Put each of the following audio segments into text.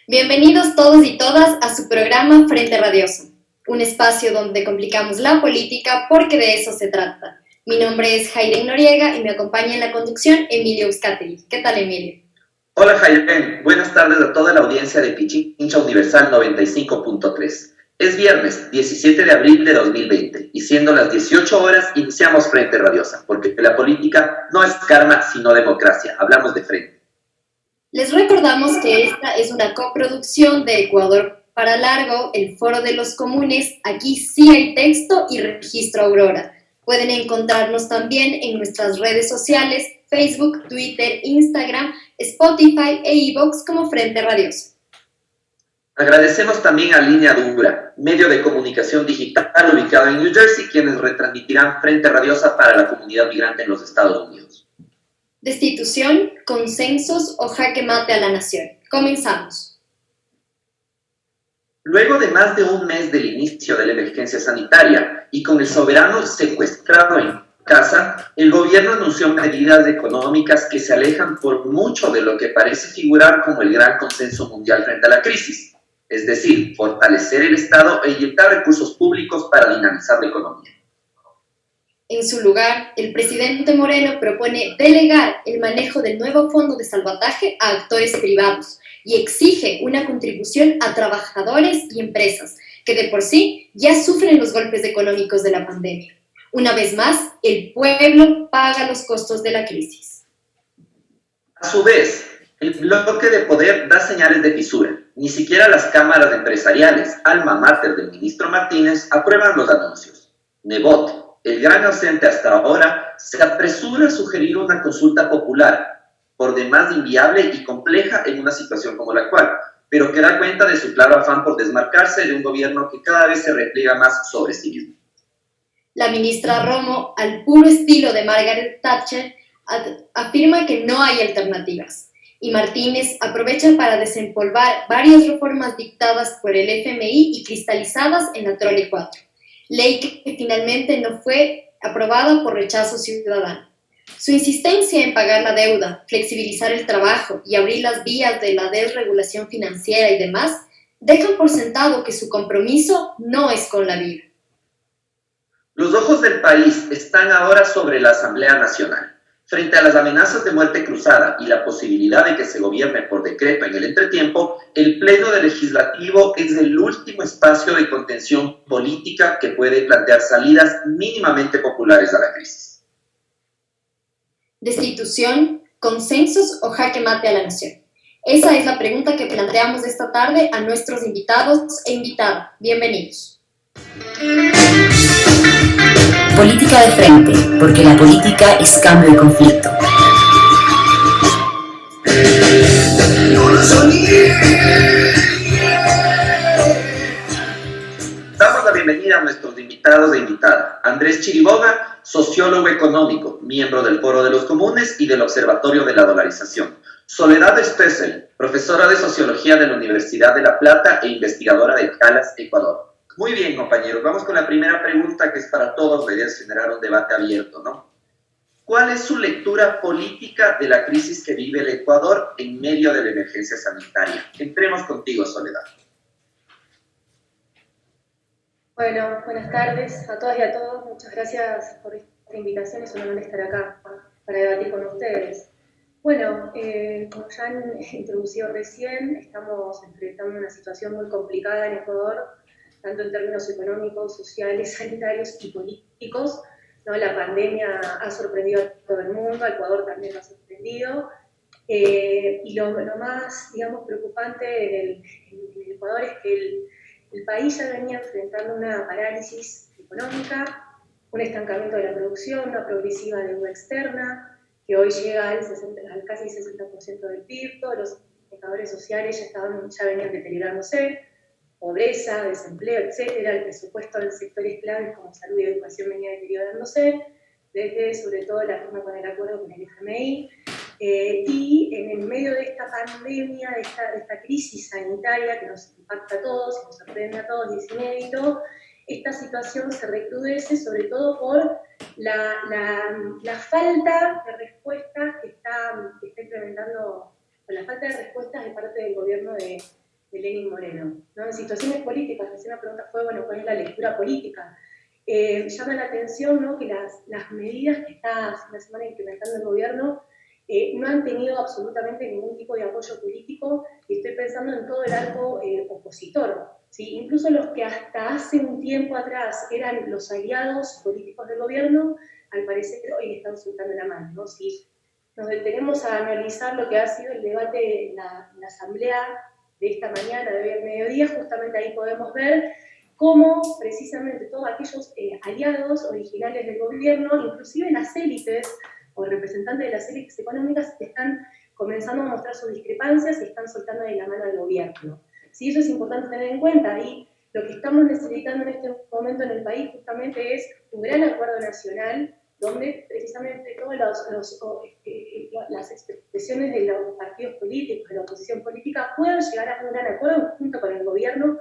Bienvenidos todos y todas a su programa Frente Radioso, un espacio donde complicamos la política porque de eso se trata. Mi nombre es Jairen Noriega y me acompaña en la conducción Emilio Euskateri. ¿Qué tal, Emilio? Hola Jairen, buenas tardes a toda la audiencia de Pichincha Universal 95.3. Es viernes 17 de abril de 2020 y siendo las 18 horas iniciamos Frente Radiosa, porque la política no es karma sino democracia, hablamos de frente. Les recordamos que esta es una coproducción de Ecuador para Largo, el Foro de los Comunes. Aquí sí hay texto y registro Aurora. Pueden encontrarnos también en nuestras redes sociales, Facebook, Twitter, Instagram, Spotify e iVoox como Frente Radioso. Agradecemos también a Línea Dura, medio de comunicación digital ubicado en New Jersey, quienes retransmitirán Frente Radiosa para la comunidad migrante en los Estados Unidos. Destitución, consensos o jaque mate a la nación. Comenzamos. Luego de más de un mes del inicio de la emergencia sanitaria y con el soberano secuestrado en casa, el gobierno anunció medidas económicas que se alejan por mucho de lo que parece figurar como el gran consenso mundial frente a la crisis, es decir, fortalecer el Estado e inyectar recursos públicos para dinamizar la economía. En su lugar, el presidente Moreno propone delegar el manejo del nuevo fondo de salvataje a actores privados y exige una contribución a trabajadores y empresas que de por sí ya sufren los golpes económicos de la pandemia. Una vez más, el pueblo paga los costos de la crisis. A su vez, el bloque de poder da señales de fisura. Ni siquiera las cámaras empresariales, alma mater del ministro Martínez, aprueban los anuncios. Nebot, el gran ausente hasta ahora, se apresura a sugerir una consulta popular, por demás inviable y compleja en una situación como la actual, pero que da cuenta de su claro afán por desmarcarse de un gobierno que cada vez se repliega más sobre sí mismo. La ministra Romo, al puro estilo de Margaret Thatcher, afirma que no hay alternativas. Y Martínez aprovecha para desempolvar varias reformas dictadas por el FMI y cristalizadas en la Trole 4. Ley que finalmente no fue aprobada por rechazo ciudadano. Su insistencia en pagar la deuda, flexibilizar el trabajo y abrir las vías de la desregulación financiera y demás, dejan por sentado que su compromiso no es con la vida. Los ojos del país están ahora sobre la Asamblea Nacional. Frente a las amenazas de muerte cruzada y la posibilidad de que se gobierne por decreto en el entretiempo, el Pleno del Legislativo es el último espacio de contención política que puede plantear salidas mínimamente populares a la crisis. Destitución, consensos o jaque mate a la nación. Esa es la pregunta que planteamos esta tarde a nuestros invitados e invitada. Bienvenidos. Política de frente, porque la política es cambio y conflicto. Damos la bienvenida a nuestros invitados e invitada. Andrés Chiriboga, sociólogo económico, miembro del Foro de los Comunes y del Observatorio de la Dolarización. Soledad Stoessel, profesora de Sociología de la Universidad de La Plata e investigadora de Calas, Ecuador. Muy bien, compañeros, vamos con la primera pregunta que es para todos, la idea es generar un debate abierto, ¿no? ¿Cuál es su lectura política de la crisis que vive el Ecuador en medio de la emergencia sanitaria? Entremos contigo, Soledad. Bueno, buenas tardes a todas y a todos. Muchas gracias por esta invitación. Es un honor estar acá para debatir con ustedes. Bueno, como ya han introducido recién, estamos enfrentando una situación muy complicada en Ecuador, tanto en términos económicos, sociales, sanitarios y políticos, ¿no? La pandemia ha sorprendido a todo el mundo, a Ecuador también lo ha sorprendido, y lo más, digamos, preocupante en el Ecuador es que el país ya venía enfrentando una parálisis económica, un estancamiento de la producción, una progresiva deuda externa, que hoy llega al casi 60% del PIB, todos los indicadores sociales ya venían deteriorándose, pobreza, desempleo, etcétera, el presupuesto en sectores claves como salud y educación venía deteriorándose, desde sobre todo la firma con el acuerdo con el FMI, y en el medio de esta pandemia, de esta crisis sanitaria que nos impacta a todos, nos sorprende a todos y es inédito, esta situación se recrudece sobre todo por la falta de respuestas que está implementando, la falta de respuestas de parte del gobierno de Lenín Moreno, ¿no? En situaciones políticas, recién la pregunta fue, bueno, ¿cuál es la lectura política? Llama la atención, ¿no?, que las medidas que está hace una semana implementando el gobierno no han tenido absolutamente ningún tipo de apoyo político, y estoy pensando en todo el arco opositor, ¿sí? Incluso los que hasta hace un tiempo atrás eran los aliados políticos del gobierno, al parecer hoy le están soltando la mano, ¿no? Si nos detenemos a analizar lo que ha sido el debate en la asamblea de esta mañana, de hoy al mediodía, justamente ahí podemos ver cómo precisamente todos aquellos aliados originales del gobierno, inclusive las élites o representantes de las élites económicas, están comenzando a mostrar sus discrepancias y están soltando de la mano al gobierno. Sí, eso es importante tener en cuenta, y lo que estamos necesitando en este momento en el país justamente es un gran acuerdo nacional, donde precisamente todas las expresiones de los partidos políticos, de la oposición política, puedan llegar a un gran acuerdo junto con el gobierno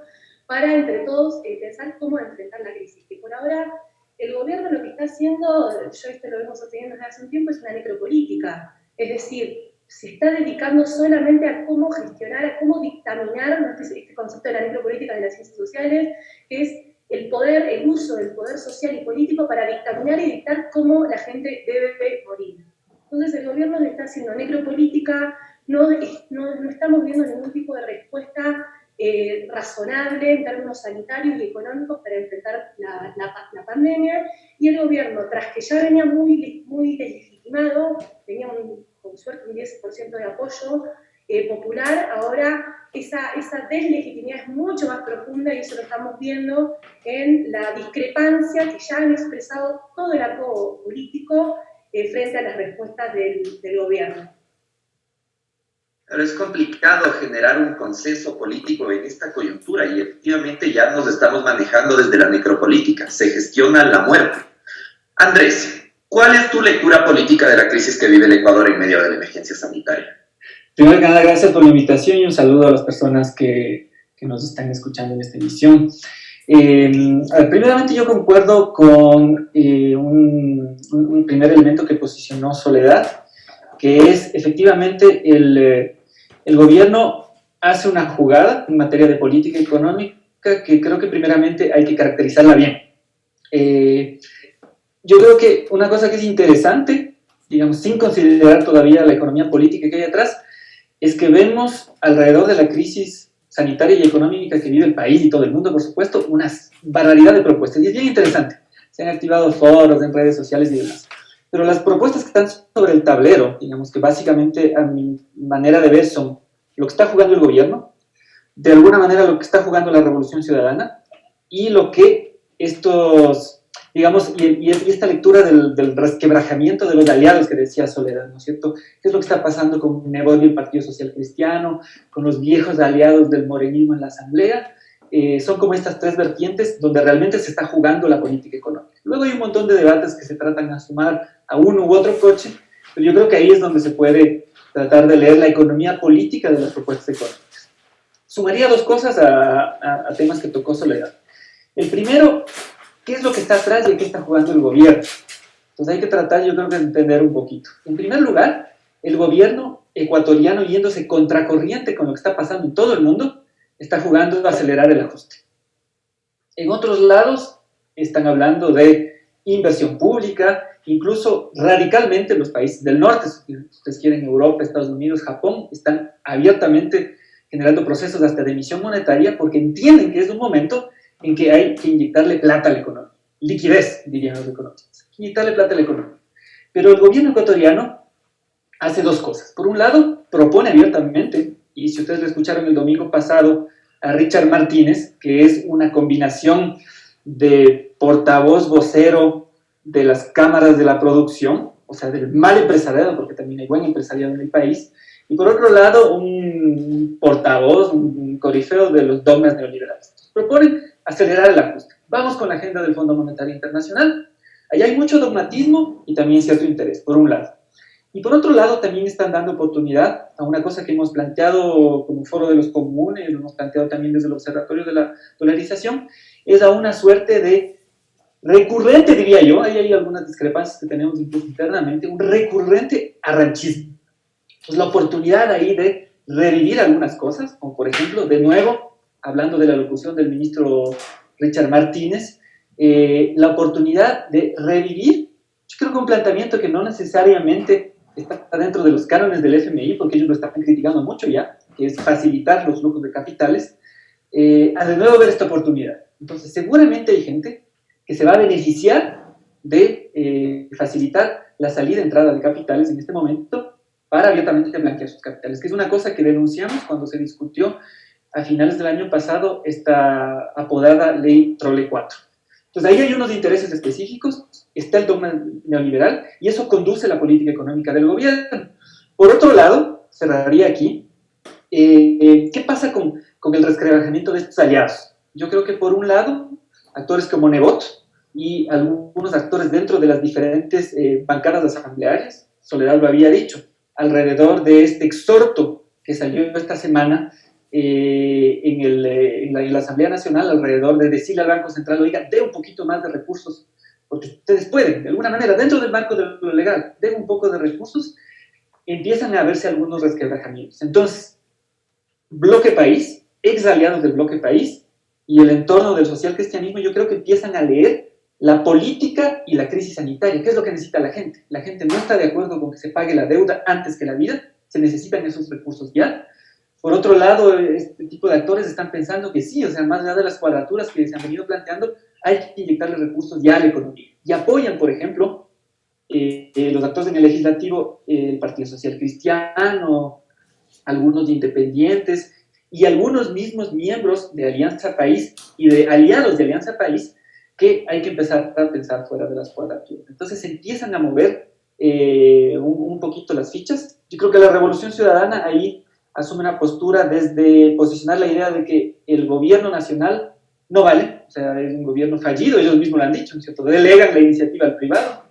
para entre todos pensar cómo enfrentar la crisis. Que por ahora el gobierno lo que está haciendo, yo esto lo vengo sosteniendo desde hace un tiempo, es una necropolítica, es decir, se está dedicando solamente a cómo gestionar, a cómo dictaminar, ¿no?, este concepto de la necropolítica de las ciencias sociales, que es el poder, el uso del poder social y político para dictaminar y dictar cómo la gente debe morir. Entonces el gobierno está haciendo necropolítica, no estamos viendo ningún tipo de respuesta razonable en términos sanitarios y económicos para enfrentar la pandemia, y el gobierno, tras que ya venía muy deslegitimado, tenía con suerte un 10% de apoyo popular, ahora esa deslegitimidad es mucho más profunda, y eso lo estamos viendo en la discrepancia que ya han expresado todo el arco político frente a las respuestas del gobierno. Pero es complicado generar un consenso político en esta coyuntura, y efectivamente ya nos estamos manejando desde la necropolítica, se gestiona la muerte. Andrés, ¿cuál es tu lectura política de la crisis que vive el Ecuador en medio de la emergencia sanitaria? Primero que nada, gracias por la invitación y un saludo a las personas que nos están escuchando en esta emisión. Primeramente yo concuerdo con un primer elemento que posicionó Soledad, que es efectivamente el gobierno hace una jugada en materia de política económica que creo que primeramente hay que caracterizarla bien. Yo creo que una cosa que es interesante, digamos, sin considerar todavía la economía política que hay atrás, es que vemos alrededor de la crisis sanitaria y económica que vive el país y todo el mundo, por supuesto, una barbaridad de propuestas. Y es bien interesante. Se han activado foros en redes sociales y demás. Pero las propuestas que están sobre el tablero, digamos que básicamente a mi manera de ver son lo que está jugando el gobierno, de alguna manera lo que está jugando la Revolución Ciudadana, y lo que estos, digamos, y esta lectura del resquebrajamiento de los aliados que decía Soledad, ¿no es cierto? ¿Qué es lo que está pasando con Nebot y el Partido Social Cristiano, con los viejos aliados del morenismo en la Asamblea? Son como estas tres vertientes donde realmente se está jugando la política económica. Luego hay un montón de debates que se tratan de sumar a uno u otro coche, pero yo creo que ahí es donde se puede tratar de leer la economía política de las propuestas económicas. Sumaría dos cosas a temas que tocó Soledad. El primero, ¿qué es lo que está atrás y a qué está jugando el gobierno? Entonces hay que tratar, yo creo que de entender un poquito. En primer lugar, el gobierno ecuatoriano, yéndose contracorriente con lo que está pasando en todo el mundo, está jugando a acelerar el ajuste. En otros lados están hablando de inversión pública, incluso radicalmente los países del norte, si ustedes quieren, Europa, Estados Unidos, Japón, están abiertamente generando procesos hasta de emisión monetaria porque entienden que es un momento en que hay que inyectarle plata a la economía. Liquidez, dirían los economistas. Inyectarle plata a la economía. Pero el gobierno ecuatoriano hace dos cosas. Por un lado, propone abiertamente, y si ustedes lo escucharon el domingo pasado a Richard Martínez, que es una combinación de portavoz vocero de las cámaras de la producción, o sea, del mal empresariado, porque también hay buen empresariado en el país, y por otro lado, un portavoz, un corifeo de los dogmas neoliberales. Proponen acelerar el ajuste. Vamos con la agenda del Fondo Monetario Internacional. Allá hay mucho dogmatismo y también cierto interés, por un lado. Y por otro lado, también están dando oportunidad a una cosa que hemos planteado como Foro de los Comunes, lo hemos planteado también desde el Observatorio de la Dolarización, es a una suerte de recurrente, diría yo, ahí hay algunas discrepancias que tenemos incluso internamente, un recurrente arranchismo. Pues la oportunidad ahí de revivir algunas cosas, como por ejemplo, de nuevo, hablando de la locución del ministro Richard Martínez, la oportunidad de revivir, yo creo que un planteamiento que no necesariamente está dentro de los cánones del FMI, porque ellos lo están criticando mucho ya, que es facilitar los flujos de capitales, a de nuevo ver esta oportunidad. Entonces, seguramente hay gente que se va a beneficiar de facilitar la salida y entrada de capitales en este momento para abiertamente blanquear sus capitales, que es una cosa que denunciamos cuando se discutió a finales del año pasado esta apodada Ley Trole 4. Entonces, ahí hay unos intereses específicos, está el dogma neoliberal, y eso conduce la política económica del gobierno. Por otro lado, cerraría aquí, ¿qué pasa con el resquebrajamiento de estos aliados? Yo creo que por un lado, actores como Nebot y algunos actores dentro de las diferentes bancadas asamblearias, Soledad lo había dicho, alrededor de este exhorto que salió esta semana en la Asamblea Nacional, alrededor de decirle al Banco Central, oiga, dé un poquito más de recursos, porque ustedes pueden, de alguna manera, dentro del marco de lo legal, den un poco de recursos, empiezan a verse algunos resquebrajamientos. Entonces, Bloque País, ex aliados del Bloque País y el entorno del socialcristianismo, yo creo que empiezan a leer la política y la crisis sanitaria. ¿Qué es lo que necesita la gente? La gente no está de acuerdo con que se pague la deuda antes que la vida, se necesitan esos recursos ya. Por otro lado, este tipo de actores están pensando que sí, o sea, más allá de las cuadraturas que se han venido planteando, hay que inyectarle recursos ya a la economía. Y apoyan, por ejemplo, los actores en el legislativo, el Partido Social Cristiano, algunos independientes y algunos mismos miembros de Alianza País y de aliados de Alianza País, que hay que empezar a pensar fuera de las cuadraturas. Entonces se empiezan a mover un poquito las fichas. Yo creo que la Revolución Ciudadana ahí asume una postura desde posicionar la idea de que el gobierno nacional no vale, o sea, es un gobierno fallido, ellos mismos lo han dicho, ¿no es cierto? Delegan la iniciativa al privado,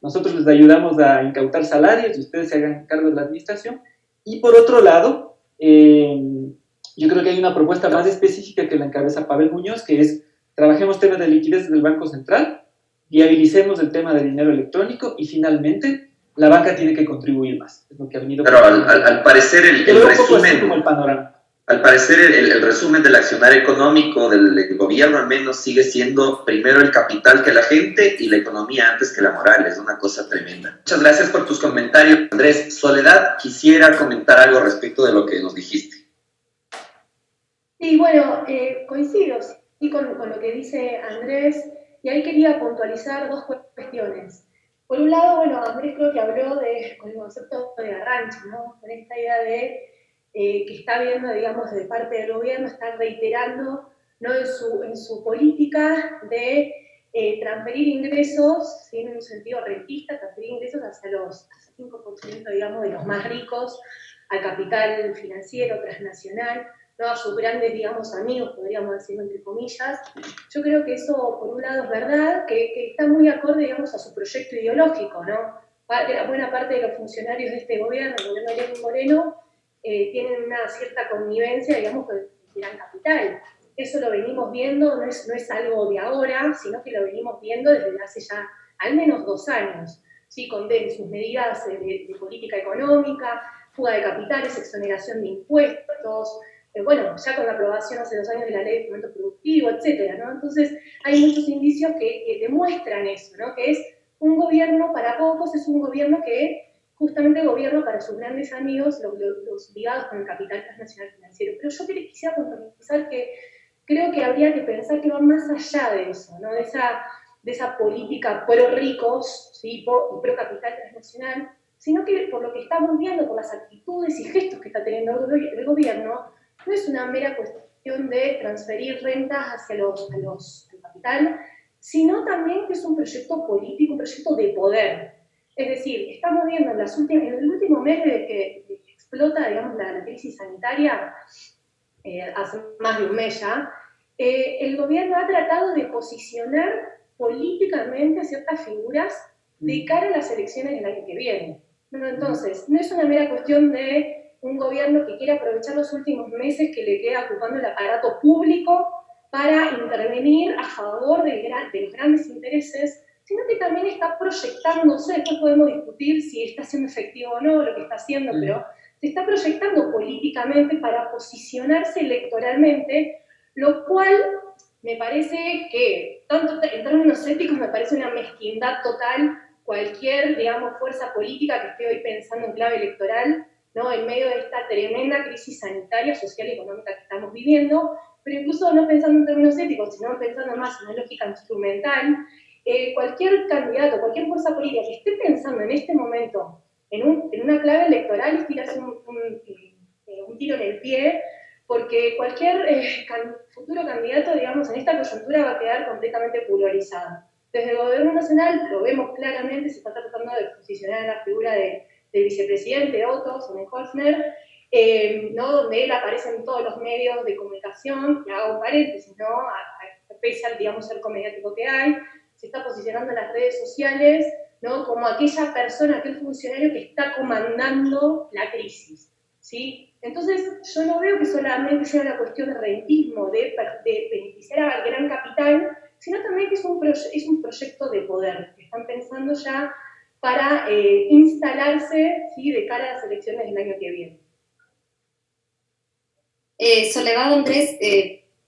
nosotros les ayudamos a incautar salarios y ustedes se hagan cargo de la administración. Y por otro lado, yo creo que hay una propuesta más específica que la encabeza Pavel Muñoz, que es trabajemos temas de liquidez del Banco Central, viabilicemos el tema de dinero electrónico y finalmente la banca tiene que contribuir más. Es lo que ha venido. Pero al parecer el resumen, como el panorama. Al parecer el resumen del accionario económico del gobierno al menos sigue siendo primero el capital que la gente y la economía antes que la moral. Es una cosa tremenda. Muchas gracias por tus comentarios, Andrés. Soledad, quisiera comentar algo respecto de lo que nos dijiste. Sí, bueno, coincido sí, con lo que dice Andrés, y ahí quería puntualizar dos cuestiones. Por un lado, bueno, Andrés creo que habló con el concepto de arrancho, ¿no? Con esta idea de que está viendo, digamos, de parte del gobierno, está reiterando, ¿no? en su política de transferir ingresos, ¿sí? En un sentido rentista, transferir ingresos hacia los 5%, digamos, de los más ricos, al capital financiero, transnacional, ¿no? A sus grandes, digamos, amigos, podríamos decirlo entre comillas. Yo creo que eso, por un lado, es verdad, que está muy acorde, digamos, a su proyecto ideológico, ¿no? Buena parte de los funcionarios de este gobierno, el gobierno de Lenín Moreno, tienen una cierta connivencia, digamos, con el gran capital. Eso lo venimos viendo, no es algo de ahora, sino que lo venimos viendo desde hace ya al menos 2 años, ¿sí? Con sus medidas de política económica, fuga de capitales, exoneración de impuestos, bueno, ya con la aprobación hace 2 años de la ley de fomento productivo, etcétera, ¿no? Entonces, hay muchos indicios que demuestran eso, ¿no? Que es un gobierno para pocos, es un gobierno que justamente gobierno para sus grandes amigos, los ligados con el capital transnacional financiero. Pero yo quisiera puntualizar que creo que habría que pensar que va más allá de eso, ¿no? De esa política pro ricos, ¿sí? pro capital transnacional, sino que por lo que estamos viendo, por las actitudes y gestos que está teniendo el gobierno, no es una mera cuestión de transferir rentas hacia el capital, sino también que es un proyecto político, un proyecto de poder. Es decir, estamos viendo en el último mes desde que explota, digamos, la crisis sanitaria, hace más de un mes ya, el gobierno ha tratado de posicionar políticamente a ciertas figuras de cara a las elecciones del año que viene. Entonces, no es una mera cuestión de un gobierno que quiere aprovechar los últimos meses que le queda ocupando el aparato público para intervenir a favor de los grandes intereses, sino que también está proyectándose. Después podemos discutir si está siendo efectivo o no lo que está haciendo, pero se está proyectando políticamente para posicionarse electoralmente, lo cual me parece que, tanto en términos éticos, me parece una mezquindad total cualquier, digamos, fuerza política que esté hoy pensando en clave electoral, ¿no? En medio de esta tremenda crisis sanitaria, social y económica que estamos viviendo, pero incluso no pensando en términos éticos, sino pensando más en una lógica instrumental, cualquier candidato, cualquier fuerza política que esté pensando en este momento en una clave electoral es tirarse un tiro en el pie, porque cualquier futuro candidato, digamos, en esta coyuntura va a quedar completamente polarizado. Desde el gobierno nacional lo vemos claramente, se está tratando de posicionar en la figura del vicepresidente Otto Sonnenholzner, ¿no? Donde él aparece en todos los medios de comunicación, que hago un paréntesis, ¿no? Pese al, digamos, cerco mediático que hay, se está posicionando en las redes sociales, ¿no? Como aquella persona, aquel funcionario que está comandando la crisis, ¿sí? Entonces, yo no veo que solamente sea una cuestión de rentismo, de beneficiar al gran capital, sino también que es un proyecto de poder, que están pensando ya para instalarse, ¿sí? De cara a las elecciones del año que viene. Soledad, Andrés,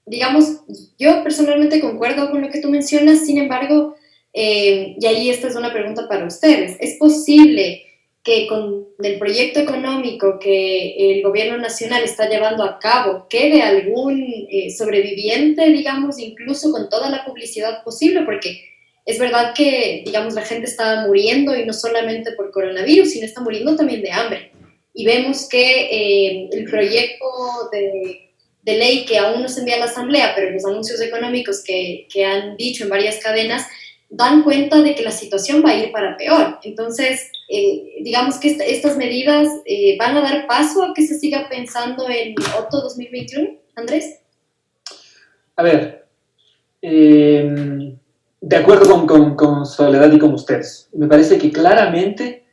digamos, yo personalmente concuerdo con lo que tú mencionas, sin embargo, y ahí esta es una pregunta para ustedes, ¿es posible que con el proyecto económico que el gobierno nacional está llevando a cabo quede algún sobreviviente, digamos, incluso con toda la publicidad posible? Porque es verdad que, digamos, la gente está muriendo y no solamente por coronavirus, sino está muriendo también de hambre. Y vemos que el proyecto de ley que aún no se envía a la Asamblea, pero los anuncios económicos que han dicho en varias cadenas dan cuenta de que la situación va a ir para peor. Entonces, digamos que estas medidas van a dar paso a que se siga pensando en Otto 2021, Andrés. A ver, de acuerdo con Soledad y con ustedes. Me parece que claramente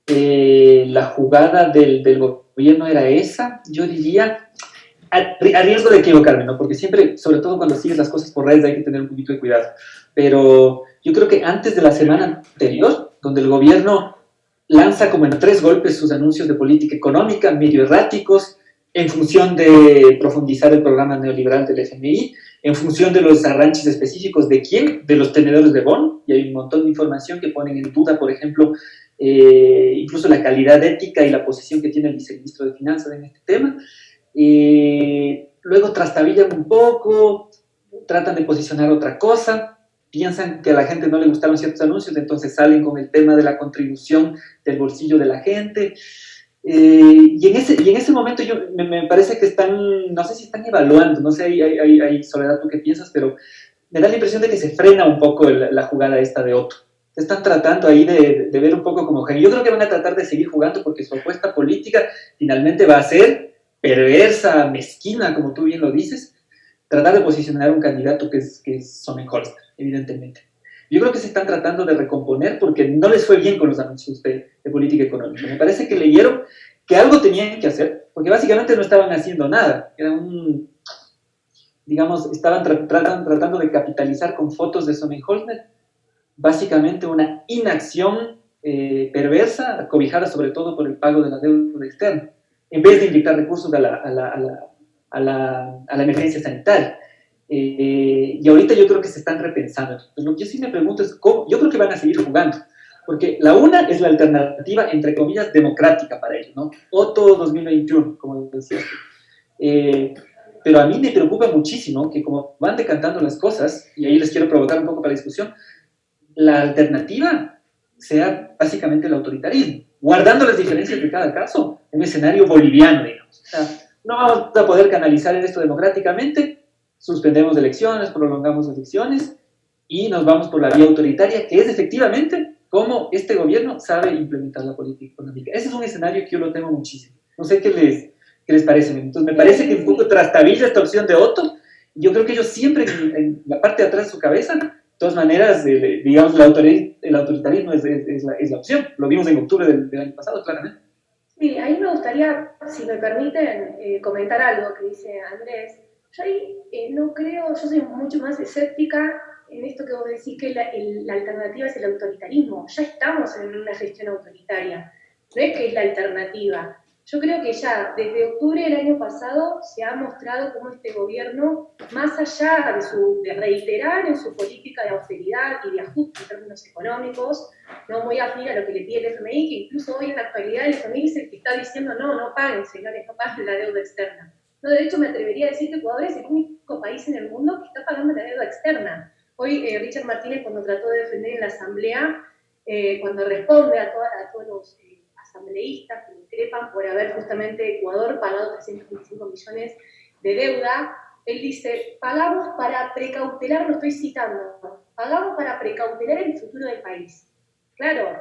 la jugada del gobierno era esa. Yo diría, a riesgo de equivocarme, ¿no? Porque siempre, sobre todo cuando sigues las cosas por redes, hay que tener un poquito de cuidado. Pero yo creo que antes de la semana anterior, donde el gobierno lanza como en 3 golpes sus anuncios de política económica, medio erráticos, en función de profundizar el programa neoliberal del FMI, en función de los arranches específicos de quién, de los tenedores de bono, y hay un montón de información que ponen en duda, por ejemplo, incluso la calidad ética y la posición que tiene el viceministro de Finanzas en este tema. Luego trastabillan un poco, tratan de posicionar otra cosa, piensan que a la gente no le gustaron ciertos anuncios, entonces salen con el tema de la contribución del bolsillo de la gente. Y en ese momento me parece que están, no sé si están evaluando, no sé, hay Soledad, tú qué piensas, pero me da la impresión de que se frena un poco la jugada esta de Otto. Están tratando ahí de ver un poco como genio. Yo creo que van a tratar de seguir jugando porque su apuesta política finalmente va a ser perversa, mezquina, como tú bien lo dices, tratar de posicionar un candidato que es Sonnenholzner, evidentemente. Yo creo que se están tratando de recomponer porque no les fue bien con los anuncios de política económica. Me parece que leyeron que algo tenían que hacer, porque básicamente no estaban haciendo nada. Era digamos, estaban tratando de capitalizar con fotos de Sonnenholzner, básicamente una inacción perversa, cobijada sobre todo por el pago de la deuda externa, en vez de inyectar recursos a la emergencia sanitaria. Y ahorita yo creo que se están repensando. Entonces, lo que yo sí me pregunto es cómo. Yo creo que van a seguir jugando, porque la una es la alternativa, entre comillas, democrática para ellos, ¿no? Otto 2021, como decías. Pero a mí me preocupa muchísimo que como van decantando las cosas, y ahí les quiero provocar un poco para la discusión, la alternativa sea básicamente el autoritarismo, guardando las diferencias de cada caso, un escenario boliviano, digamos. O sea, no vamos a poder canalizar esto democráticamente, suspendemos elecciones, prolongamos elecciones y nos vamos por la vía autoritaria, que es efectivamente cómo este gobierno sabe implementar la política económica. Ese es un escenario que yo lo temo muchísimo. No sé qué les parece. Entonces me parece que un poco trastabilla esta opción de Otto. Yo creo que ellos siempre en la parte de atrás de su cabeza, de todas maneras, digamos, el autoritarismo es la opción. Lo vimos en octubre del año pasado, claramente. Sí, ahí me gustaría, si me permiten, comentar algo que dice Andrés. Yo ahí no creo, yo soy mucho más escéptica en esto que vos decís que la alternativa es el autoritarismo. Ya estamos en una gestión autoritaria, no es que es la alternativa. Yo creo que ya desde octubre del año pasado se ha mostrado cómo este gobierno, más allá de reiterar en su política de austeridad y de ajuste en términos económicos, no muy afín a lo que le pide el FMI, que incluso hoy en la actualidad el FMI es el que está diciendo no paguen, señores, no paguen la deuda externa. No, de hecho, me atrevería a decir que Ecuador es el único país en el mundo que está pagando la deuda externa. Hoy Richard Martínez, cuando trató de defender en la Asamblea, cuando responde a todos los asambleístas que increpan por haber justamente Ecuador pagado 325 millones de deuda, él dice, pagamos para precautelar, lo estoy citando, pagamos para precautelar el futuro del país. Claro,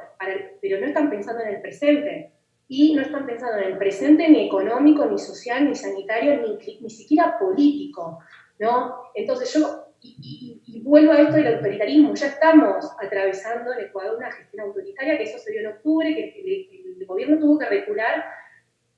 pero no están pensando en el presente. Y no están pensando en el presente ni económico, ni social, ni sanitario, ni siquiera político, ¿no? Entonces y vuelvo a esto del autoritarismo, ya estamos atravesando en Ecuador una gestión autoritaria, que eso se dio en octubre, que el gobierno tuvo que recular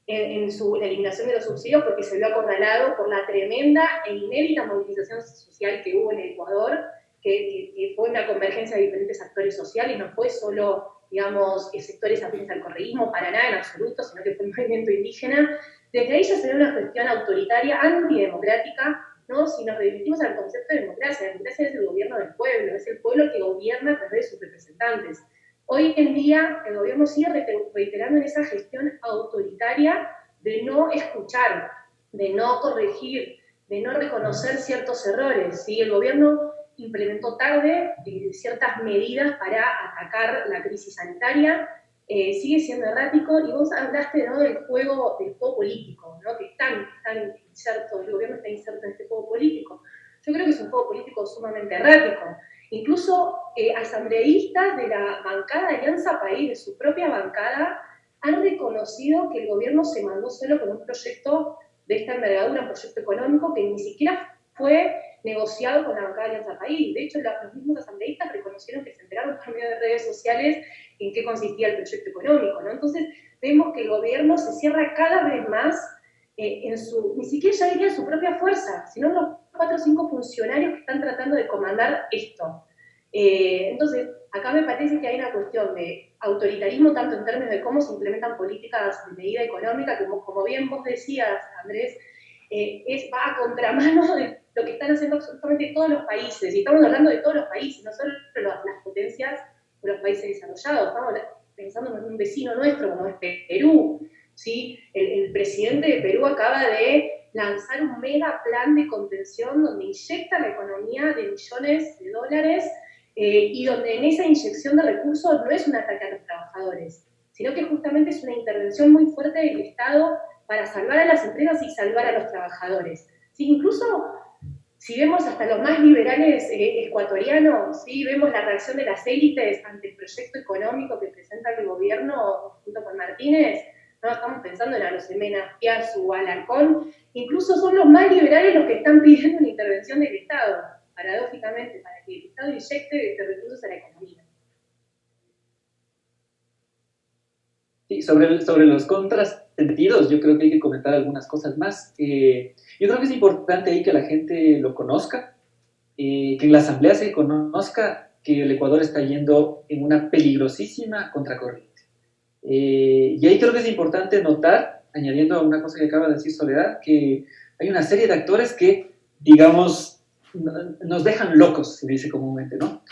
en la eliminación de los subsidios porque se vio acorralado por la tremenda e inédita movilización social que hubo en Ecuador, que fue una convergencia de diferentes actores sociales, no fue solo, digamos, sectores afines al correísmo, para nada en absoluto, sino que fue un movimiento indígena. Desde ahí ya se ve una gestión autoritaria, antidemocrática, ¿no? Si nos remitimos al concepto de democracia, la democracia es el gobierno del pueblo, es el pueblo que gobierna a través de sus representantes. Hoy en día el gobierno sigue reiterando en esa gestión autoritaria de no escuchar, de no corregir, de no reconocer ciertos errores, ¿sí? El gobierno implementó tarde ciertas medidas para atacar la crisis sanitaria, sigue siendo errático, y vos hablaste, ¿no?, del juego político, ¿no?, que están insertos, el gobierno está inserto en este juego político. Yo creo que es un juego político sumamente errático. Incluso asambleístas de la bancada de Alianza País, de su propia bancada, han reconocido que el gobierno se mandó solo con un proyecto de esta envergadura, un proyecto económico que ni siquiera fue negociado con la bancada de Alianza País. De hecho, los mismos asambleístas reconocieron que se enteraron por medio de redes sociales en qué consistía el proyecto económico, ¿no? Entonces, vemos que el gobierno se cierra cada vez más ni siquiera ya diría en su propia fuerza, sino en los 4 o 5 funcionarios que están tratando de comandar esto. Entonces, acá me parece que hay una cuestión de autoritarismo, tanto en términos de cómo se implementan políticas de medida económica, como bien vos decías, Andrés, va a contramano de lo que están haciendo absolutamente todos los países, y estamos hablando de todos los países, no solo las potencias o los países desarrollados, estamos pensando en un vecino nuestro como es Perú, ¿sí? El presidente de Perú acaba de lanzar un mega plan de contención donde inyecta la economía de millones de dólares y donde en esa inyección de recursos no es un ataque a los trabajadores, sino que justamente es una intervención muy fuerte del Estado para salvar a las empresas y salvar a los trabajadores. ¿Sí? Incluso si vemos hasta los más liberales ecuatorianos, ¿sí?, vemos la reacción de las élites ante el proyecto económico que presenta el gobierno junto con Martínez, no estamos pensando en Arosemena, Piazzu, Alarcón, incluso son los más liberales los que están pidiendo una intervención del Estado, paradójicamente, para que el Estado inyecte recursos a la economía. Sí, sobre los contrasentidos, yo creo que hay que comentar algunas cosas más. Yo creo que es importante ahí que la gente lo conozca, que en la Asamblea se conozca que el Ecuador está yendo en una peligrosísima contracorriente. Y ahí creo que es importante notar, añadiendo a una cosa que acaba de decir Soledad, que hay una serie de actores que, digamos, nos dejan locos, se dice comúnmente, ¿no?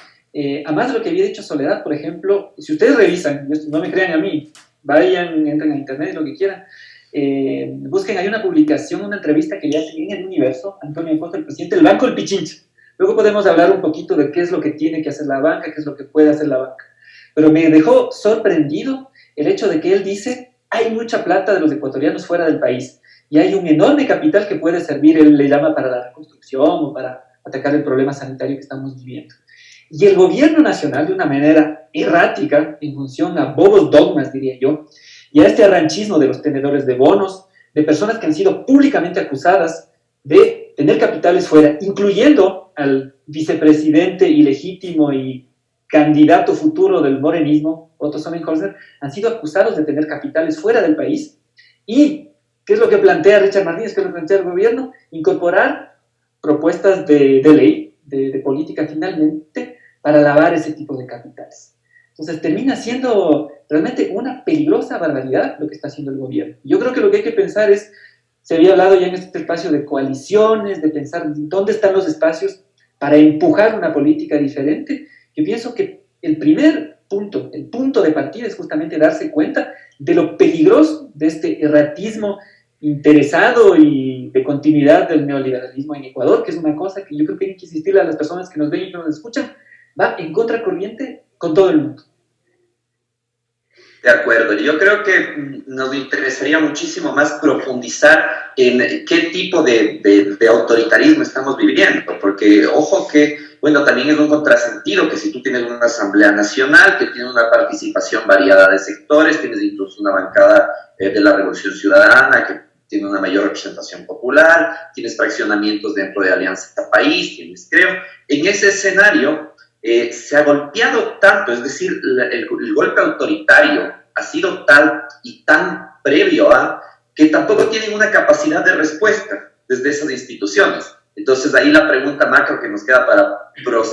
Además de lo que había dicho Soledad, por ejemplo, si ustedes revisan, no me crean a mí, vayan, entren a internet, lo que quieran, busquen, hay una publicación, una entrevista que le hacen en El Universo, Antonio Acosta, el presidente del Banco del Pichincha. Luego podemos hablar un poquito de qué es lo que tiene que hacer la banca, qué es lo que puede hacer la banca. Pero me dejó sorprendido el hecho de que él dice, hay mucha plata de los ecuatorianos fuera del país y hay un enorme capital que puede servir, él le llama para la reconstrucción o para atacar el problema sanitario que estamos viviendo. Y el gobierno nacional, de una manera errática, en función a bobos dogmas, diría yo, y a este arranchismo de los tenedores de bonos, de personas que han sido públicamente acusadas de tener capitales fuera, incluyendo al vicepresidente ilegítimo y candidato futuro del morenismo, Otto Sonnenholzer, han sido acusados de tener capitales fuera del país. ¿Y qué es lo que plantea Richard Martínez, qué es lo que plantea el gobierno? Incorporar propuestas de ley, de política finalmente, para lavar ese tipo de capitales. Entonces termina siendo realmente una peligrosa barbaridad lo que está haciendo el gobierno. Yo creo que lo que hay que pensar es, se había hablado ya en este espacio de coaliciones, de pensar dónde están los espacios para empujar una política diferente. Yo pienso que el primer punto, el punto de partida es justamente darse cuenta de lo peligroso de este erratismo interesado y de continuidad del neoliberalismo en Ecuador, que es una cosa que yo creo que hay que insistirle a las personas que nos ven y que nos escuchan, va en contracorriente con todo el mundo. De acuerdo, yo creo que nos interesaría muchísimo más profundizar en qué tipo de autoritarismo estamos viviendo, porque ojo que, bueno, también es un contrasentido que si tú tienes una Asamblea Nacional que tiene una participación variada de sectores, tienes incluso una bancada de la Revolución Ciudadana que tiene una mayor representación popular, tienes fraccionamientos dentro de Alianza País, tienes, creo, en ese escenario se ha golpeado tanto, es decir, el golpe autoritario ha sido tal y tan previo a que tampoco tienen una capacidad de respuesta desde esas instituciones. Entonces, ahí la pregunta macro que nos queda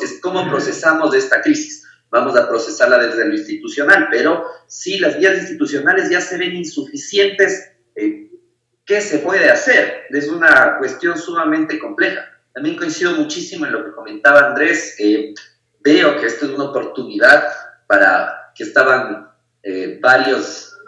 es cómo procesamos esta crisis. Vamos a procesarla desde lo institucional, pero si las vías institucionales ya se ven insuficientes, ¿qué se puede hacer? Es una cuestión sumamente compleja. También coincido muchísimo en lo que comentaba Andrés. Veo que esto es una oportunidad para que estaban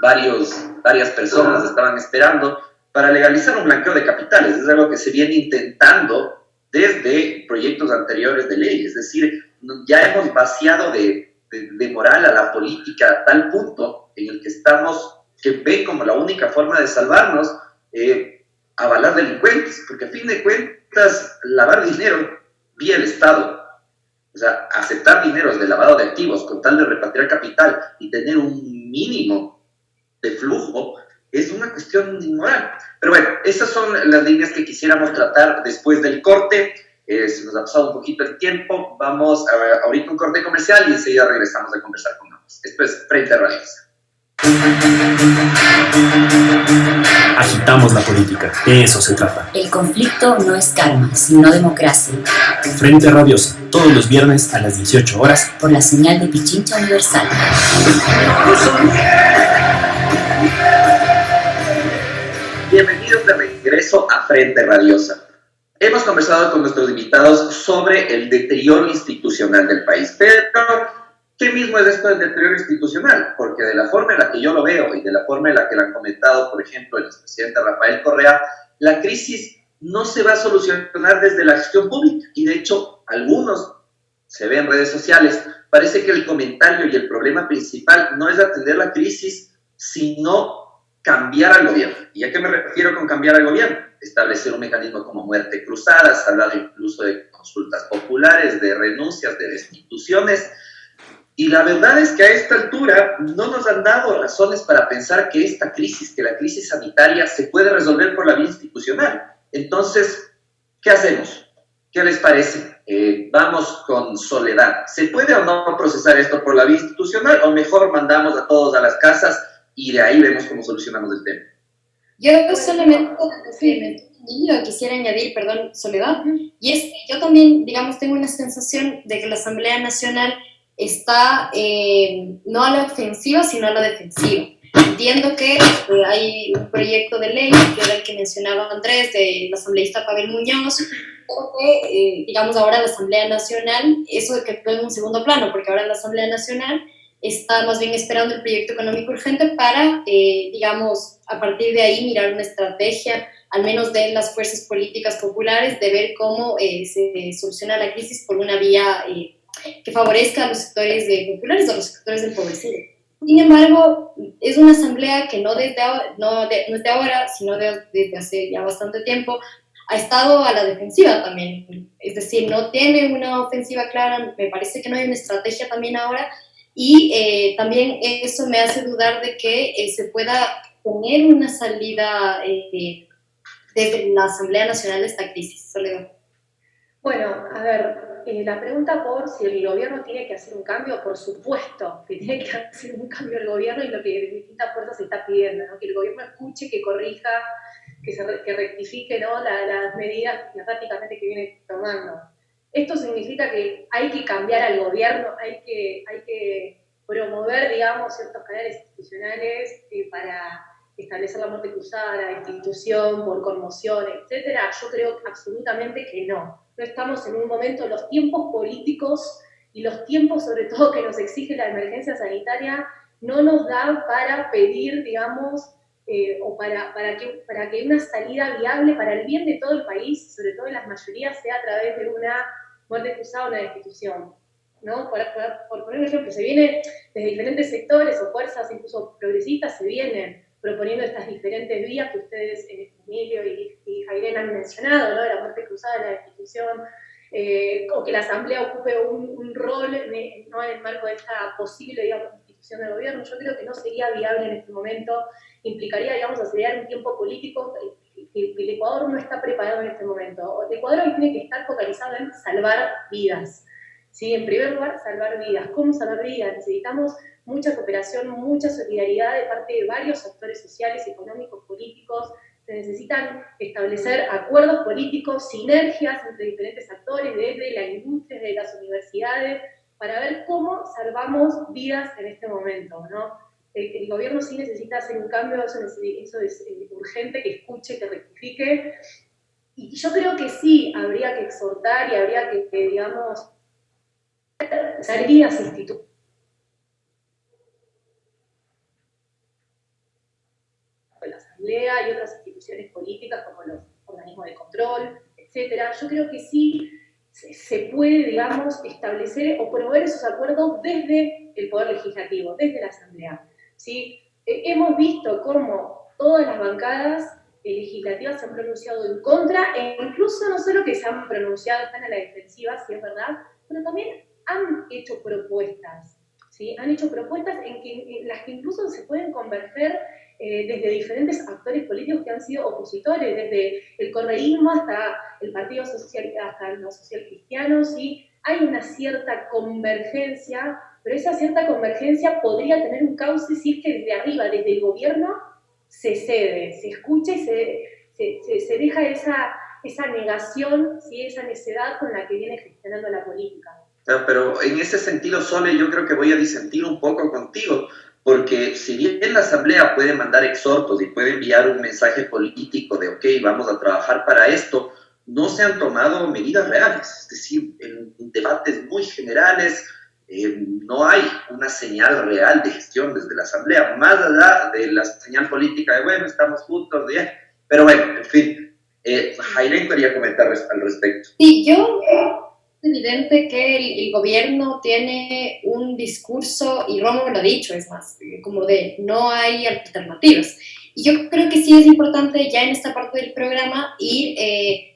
varias personas estaban esperando para legalizar un blanqueo de capitales. Es algo que se viene intentando desde proyectos anteriores de ley. Es decir, ya hemos vaciado de moral a la política a tal punto en el que estamos, que ve como la única forma de salvarnos avalar delincuentes, porque a fin de cuentas lavar dinero vía el Estado, o sea, aceptar dineros de lavado de activos con tal de repatriar capital y tener un mínimo de flujo es una cuestión inmoral. Pero bueno, esas son las líneas que quisiéramos tratar después del corte. Se nos ha pasado un poquito el tiempo. Vamos a ahorita un corte comercial y enseguida regresamos a conversar con ambos. Esto es Frente Radiosa. Agitamos la política, de eso se trata. El conflicto no es karma, sino democracia. Frente Radiosa, todos los viernes a las 18 horas. Por la señal de Pichincha Universal. Bienvenidos de regreso a Frente Radiosa. Hemos conversado con nuestros invitados sobre el deterioro institucional del país, pero ¿qué mismo es esto del deterioro institucional? Porque de la forma en la que yo lo veo y de la forma en la que lo han comentado, por ejemplo, el expresidente Rafael Correa, la crisis no se va a solucionar desde la acción pública. Y de hecho, algunos se ven en redes sociales, parece que el comentario y el problema principal no es atender la crisis, sino cambiar al gobierno. ¿Y a qué me refiero con cambiar al gobierno? Establecer un mecanismo como muerte cruzada, se ha hablado incluso de consultas populares, de renuncias, de destituciones. Y la verdad es que a esta altura no nos han dado razones para pensar que esta crisis, que la crisis sanitaria se puede resolver por la vía institucional. Entonces, ¿qué hacemos? ¿Qué les parece? Vamos con Soledad. ¿Se puede o no procesar esto por la vía institucional o mejor mandamos a todos a las casas y de ahí vemos cómo solucionamos el tema? Yo solamente quisiera añadir, perdón, Soledad, y es que yo también, digamos, tengo una sensación de que la Asamblea Nacional está no a la ofensiva, sino a la defensiva. Entiendo que hay un proyecto de ley, que era el que mencionaba Andrés, del asambleísta Pavel Muñoz, pero que, digamos, ahora la Asamblea Nacional, eso de que quedó en un segundo plano, porque ahora la Asamblea Nacional está más bien esperando el proyecto económico urgente para, digamos, a partir de ahí mirar una estrategia, al menos de las fuerzas políticas populares, de ver cómo se soluciona la crisis por una vía que favorezca a los sectores populares, a los sectores empobrecidos. Sin embargo, es una asamblea que no es de ahora, sino desde hace ya bastante tiempo, ha estado a la defensiva también. Es decir, no tiene una ofensiva clara, me parece que no hay una estrategia también ahora, y también eso me hace dudar de que se pueda poner una salida desde la Asamblea Nacional de esta crisis. Soledad. Bueno, a ver, la pregunta por si el gobierno tiene que hacer un cambio, por supuesto que tiene que hacer un cambio el gobierno y lo que de distintas fuerzas se está pidiendo, ¿no? Que el gobierno escuche, que corrija, que rectifique, ¿no? las medidas erráticamente que viene tomando. Esto significa que hay que cambiar al gobierno, hay que promover, digamos, ciertos canales institucionales para establecer la muerte cruzada, la destitución por conmoción, etcétera, yo creo absolutamente que no. No estamos en un momento, los tiempos políticos y los tiempos, sobre todo, que nos exige la emergencia sanitaria, no nos dan para pedir, digamos, o para que una salida viable para el bien de todo el país, sobre todo en las mayorías, sea a través de una muerte cruzada o una destitución, ¿no? Por poner un ejemplo, se viene desde diferentes sectores o fuerzas, incluso progresistas, se vienen proponiendo estas diferentes vías que ustedes, Emilio y Jairén, han mencionado, ¿no? De la muerte cruzada, de la destitución, o que la Asamblea ocupe un rol, ¿no? En el marco de esta posible, digamos, institución del gobierno. Yo creo que no sería viable en este momento, implicaría, digamos, acelerar un tiempo político que el Ecuador no está preparado en este momento. El Ecuador hoy tiene que estar focalizado en salvar vidas, ¿sí? En primer lugar, salvar vidas. ¿Cómo salvar vidas? Necesitamos mucha cooperación, mucha solidaridad de parte de varios actores sociales, económicos, políticos. Se necesitan establecer acuerdos políticos, sinergias entre diferentes actores, desde la industria, desde las universidades, para ver cómo salvamos vidas en este momento, ¿no? El gobierno sí necesita hacer un cambio, eso es urgente, que escuche, que rectifique. Y yo creo que sí habría que exhortar y habría que digamos, salidas institucionales. La Asamblea y otras instituciones políticas como los organismos de control, etcétera. Yo creo que sí se puede, digamos, establecer o promover esos acuerdos desde el Poder Legislativo, desde la Asamblea, ¿sí? Hemos visto cómo todas las bancadas legislativas se han pronunciado en contra, e incluso no solo que se han pronunciado, están a la defensiva, si es verdad, pero también han hecho propuestas, ¿sí? Han hecho propuestas en las que incluso se pueden converger desde diferentes actores políticos que han sido opositores, desde el correísmo hasta el Partido Social, hasta los socialcristianos, ¿sí? Hay una cierta convergencia, pero esa cierta convergencia podría tener un cauce si es que desde arriba, desde el gobierno, se cede, se escucha y se deja esa negación, ¿sí? Esa necedad con la que viene gestionando la política. Pero en ese sentido, Sole, yo creo que voy a disentir un poco contigo, porque si bien la Asamblea puede mandar exhortos y puede enviar un mensaje político de, ok, vamos a trabajar para esto, no se han tomado medidas reales. Es decir, en debates muy generales no hay una señal real de gestión desde la Asamblea, más allá de la señal política de, bueno, estamos juntos, ya. Pero bueno, en fin, Jairén quería comentar al respecto. Sí, es evidente que el gobierno tiene un discurso, y Romo lo ha dicho, es más, como de no hay alternativas. Y yo creo que sí es importante ya en esta parte del programa ir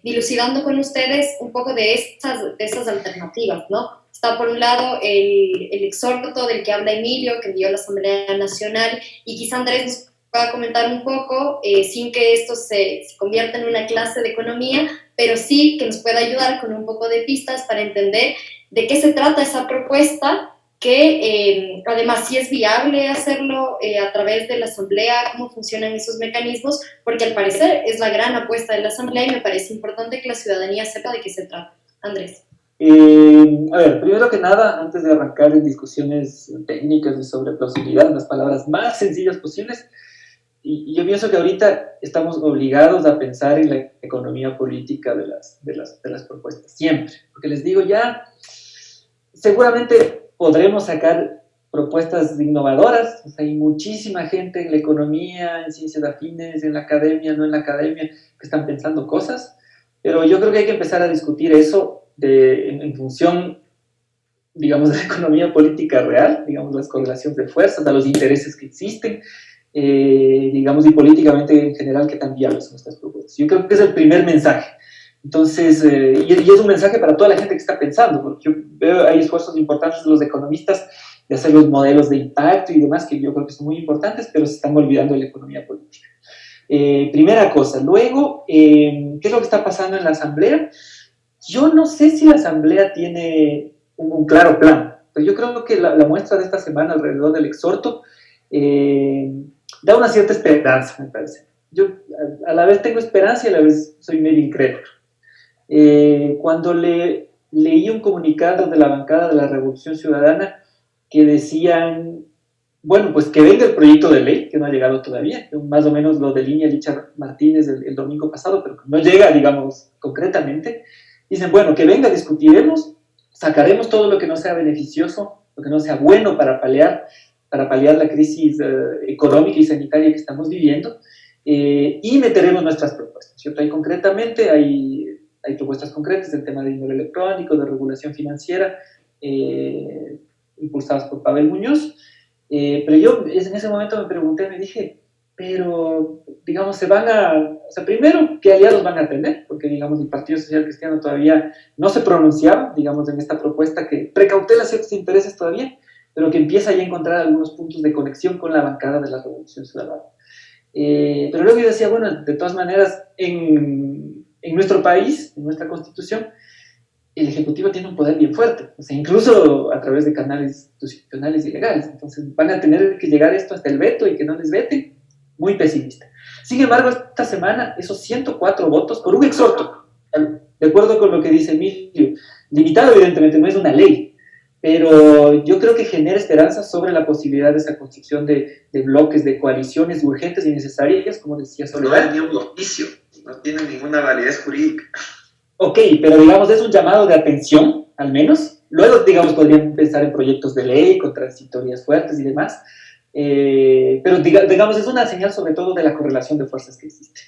dilucidando con ustedes un poco de esas alternativas, ¿no? Está por un lado el exhorto del que habla Emilio, que envió la Asamblea Nacional, y quizá Andrés nos pueda comentar un poco, sin que esto se convierta en una clase de economía, pero sí que nos pueda ayudar con un poco de pistas para entender de qué se trata esa propuesta, que además sí es viable hacerlo a través de la Asamblea, cómo funcionan esos mecanismos, porque al parecer es la gran apuesta de la Asamblea y me parece importante que la ciudadanía sepa de qué se trata. Andrés. A ver, primero que nada, antes de arrancar en discusiones técnicas y sobre plausibilidad, las palabras más sencillas posibles, y yo pienso que ahorita estamos obligados a pensar en la economía política de las propuestas, siempre, porque les digo ya, seguramente podremos sacar propuestas innovadoras, o sea, hay muchísima gente en la economía, en ciencias afines, en la academia, no en la academia, que están pensando cosas, pero yo creo que hay que empezar a discutir eso en función, digamos, de la economía política real, digamos, las correlaciones de fuerzas, de los intereses que existen, digamos, y políticamente en general, qué tan viables son estas propuestas. Yo creo que es el primer mensaje. Entonces, y es un mensaje para toda la gente que está pensando, porque yo veo, hay esfuerzos importantes de los economistas de hacer los modelos de impacto y demás, que yo creo que son muy importantes, pero se están olvidando de la economía política. Primera cosa. Luego, ¿qué es lo que está pasando en la Asamblea? Yo no sé si la Asamblea tiene un claro plan, pero yo creo que la muestra de esta semana alrededor del exhorto da una cierta esperanza, me parece. Yo a la vez tengo esperanza y a la vez soy medio incrédulo. Cuando leí un comunicado de la bancada de la Revolución Ciudadana, que decían, bueno, pues que venga el proyecto de ley, que no ha llegado todavía, que más o menos lo delinea Licha Martínez el domingo pasado, pero que no llega, digamos, concretamente. Dicen, bueno, que venga, discutiremos, sacaremos todo lo que no sea beneficioso, lo que no sea bueno para paliar la crisis económica y sanitaria que estamos viviendo, y meteremos nuestras propuestas, ¿cierto? Ahí concretamente hay propuestas concretas del tema de dinero electrónico, de regulación financiera, impulsadas por Pavel Muñoz, pero yo en ese momento me dije, pero, digamos, o sea, primero, ¿qué aliados van a tener? Porque, digamos, el Partido Social Cristiano todavía no se pronunciaba, digamos, en esta propuesta que precautela ciertos intereses todavía, pero que empieza ya a encontrar algunos puntos de conexión con la bancada de la Revolución Ciudadana. Pero luego yo decía, bueno, de todas maneras, en nuestro país, en nuestra Constitución, el Ejecutivo tiene un poder bien fuerte, o sea, incluso a través de canales institucionales y legales. Entonces van a tener que llegar esto hasta el veto y que no les veten, muy pesimista. Sin embargo, esta semana, esos 104 votos por un exhorto, de acuerdo con lo que dice Emilio, limitado evidentemente, no es una ley, pero yo creo que genera esperanza sobre la posibilidad de esa construcción de bloques, de coaliciones urgentes y necesarias, como decía Soledad. No es ni un oficio, no tiene ninguna validez jurídica. Ok, pero digamos, es un llamado de atención, al menos. Luego, digamos, podrían pensar en proyectos de ley con transitorias fuertes y demás. Pero, digamos, es una señal sobre todo de la correlación de fuerzas que existe.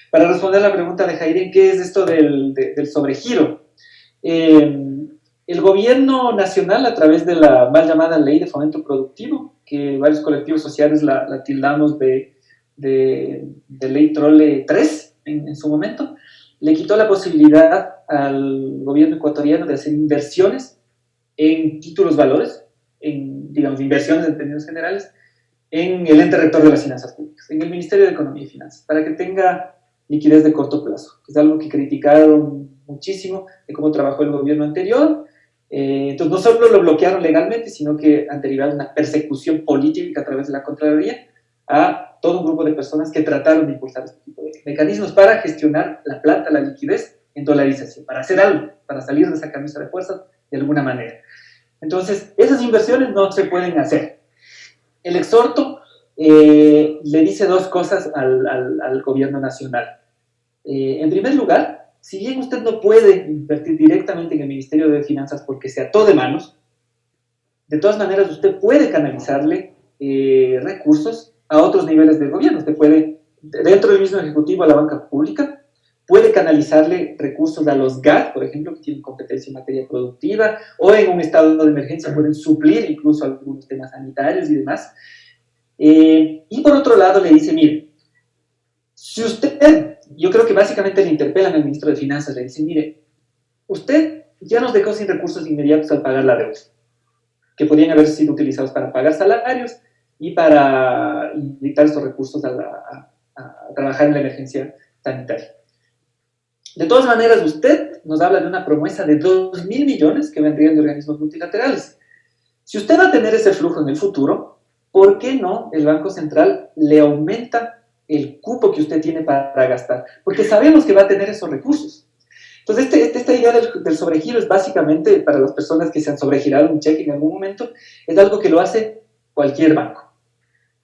Para responder a la pregunta de Jairen, ¿qué es esto del sobregiro? El gobierno nacional, a través de la mal llamada Ley de Fomento Productivo, que varios colectivos sociales la tildamos de Ley Trole 3 en su momento, le quitó la posibilidad al gobierno ecuatoriano de hacer inversiones en títulos valores, digamos, inversiones en términos generales, en el ente rector de las finanzas públicas, en el Ministerio de Economía y Finanzas, para que tenga liquidez de corto plazo, que es algo que criticaron muchísimo de cómo trabajó el gobierno anterior. Entonces, no solo lo bloquearon legalmente, sino que han derivado una persecución política a través de la Contraloría a todo un grupo de personas que trataron de impulsar este tipo de mecanismos para gestionar la plata, la liquidez en dolarización, para hacer algo, para salir de esa camisa de fuerza de alguna manera. Entonces, esas inversiones no se pueden hacer. El exhorto le dice dos cosas al gobierno nacional. En primer lugar, si bien usted no puede invertir directamente en el Ministerio de Finanzas porque se ató de manos, de todas maneras usted puede canalizarle recursos a otros niveles del gobierno. Usted puede, dentro del mismo Ejecutivo, a la banca pública, puede canalizarle recursos a los GAT, por ejemplo, que tienen competencia en materia productiva, o en un estado de emergencia pueden suplir incluso algunos temas sanitarios y demás. Y por otro lado le dice, mire, si usted, yo creo que básicamente le interpelan al ministro de Finanzas, le dice, mire, usted ya nos dejó sin recursos inmediatos al pagar la deuda, que podrían haber sido utilizados para pagar salarios y para inyectar estos recursos a trabajar en la emergencia sanitaria. De todas maneras, usted nos habla de una promesa de 2.000 millones que vendrían de organismos multilaterales. Si usted va a tener ese flujo en el futuro, ¿por qué no el Banco Central le aumenta el cupo que usted tiene para gastar? Porque sabemos que va a tener esos recursos. Entonces, esta idea del sobregiro es básicamente, para las personas que se han sobregirado un cheque en algún momento, es algo que lo hace cualquier banco.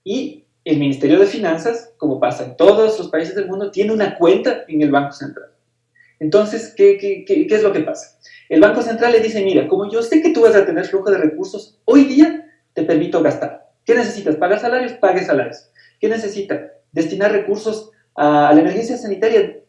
Y el Ministerio de Finanzas, como pasa en todos los países del mundo, tiene una cuenta en el Banco Central. Entonces, ¿qué es lo que pasa? El Banco Central le dice, mira, como yo sé que tú vas a tener flujo de recursos, hoy día te permito gastar. ¿Qué necesitas? ¿Pagar salarios? Pague salarios. ¿Qué necesita? Destinar recursos a la emergencia sanitaria.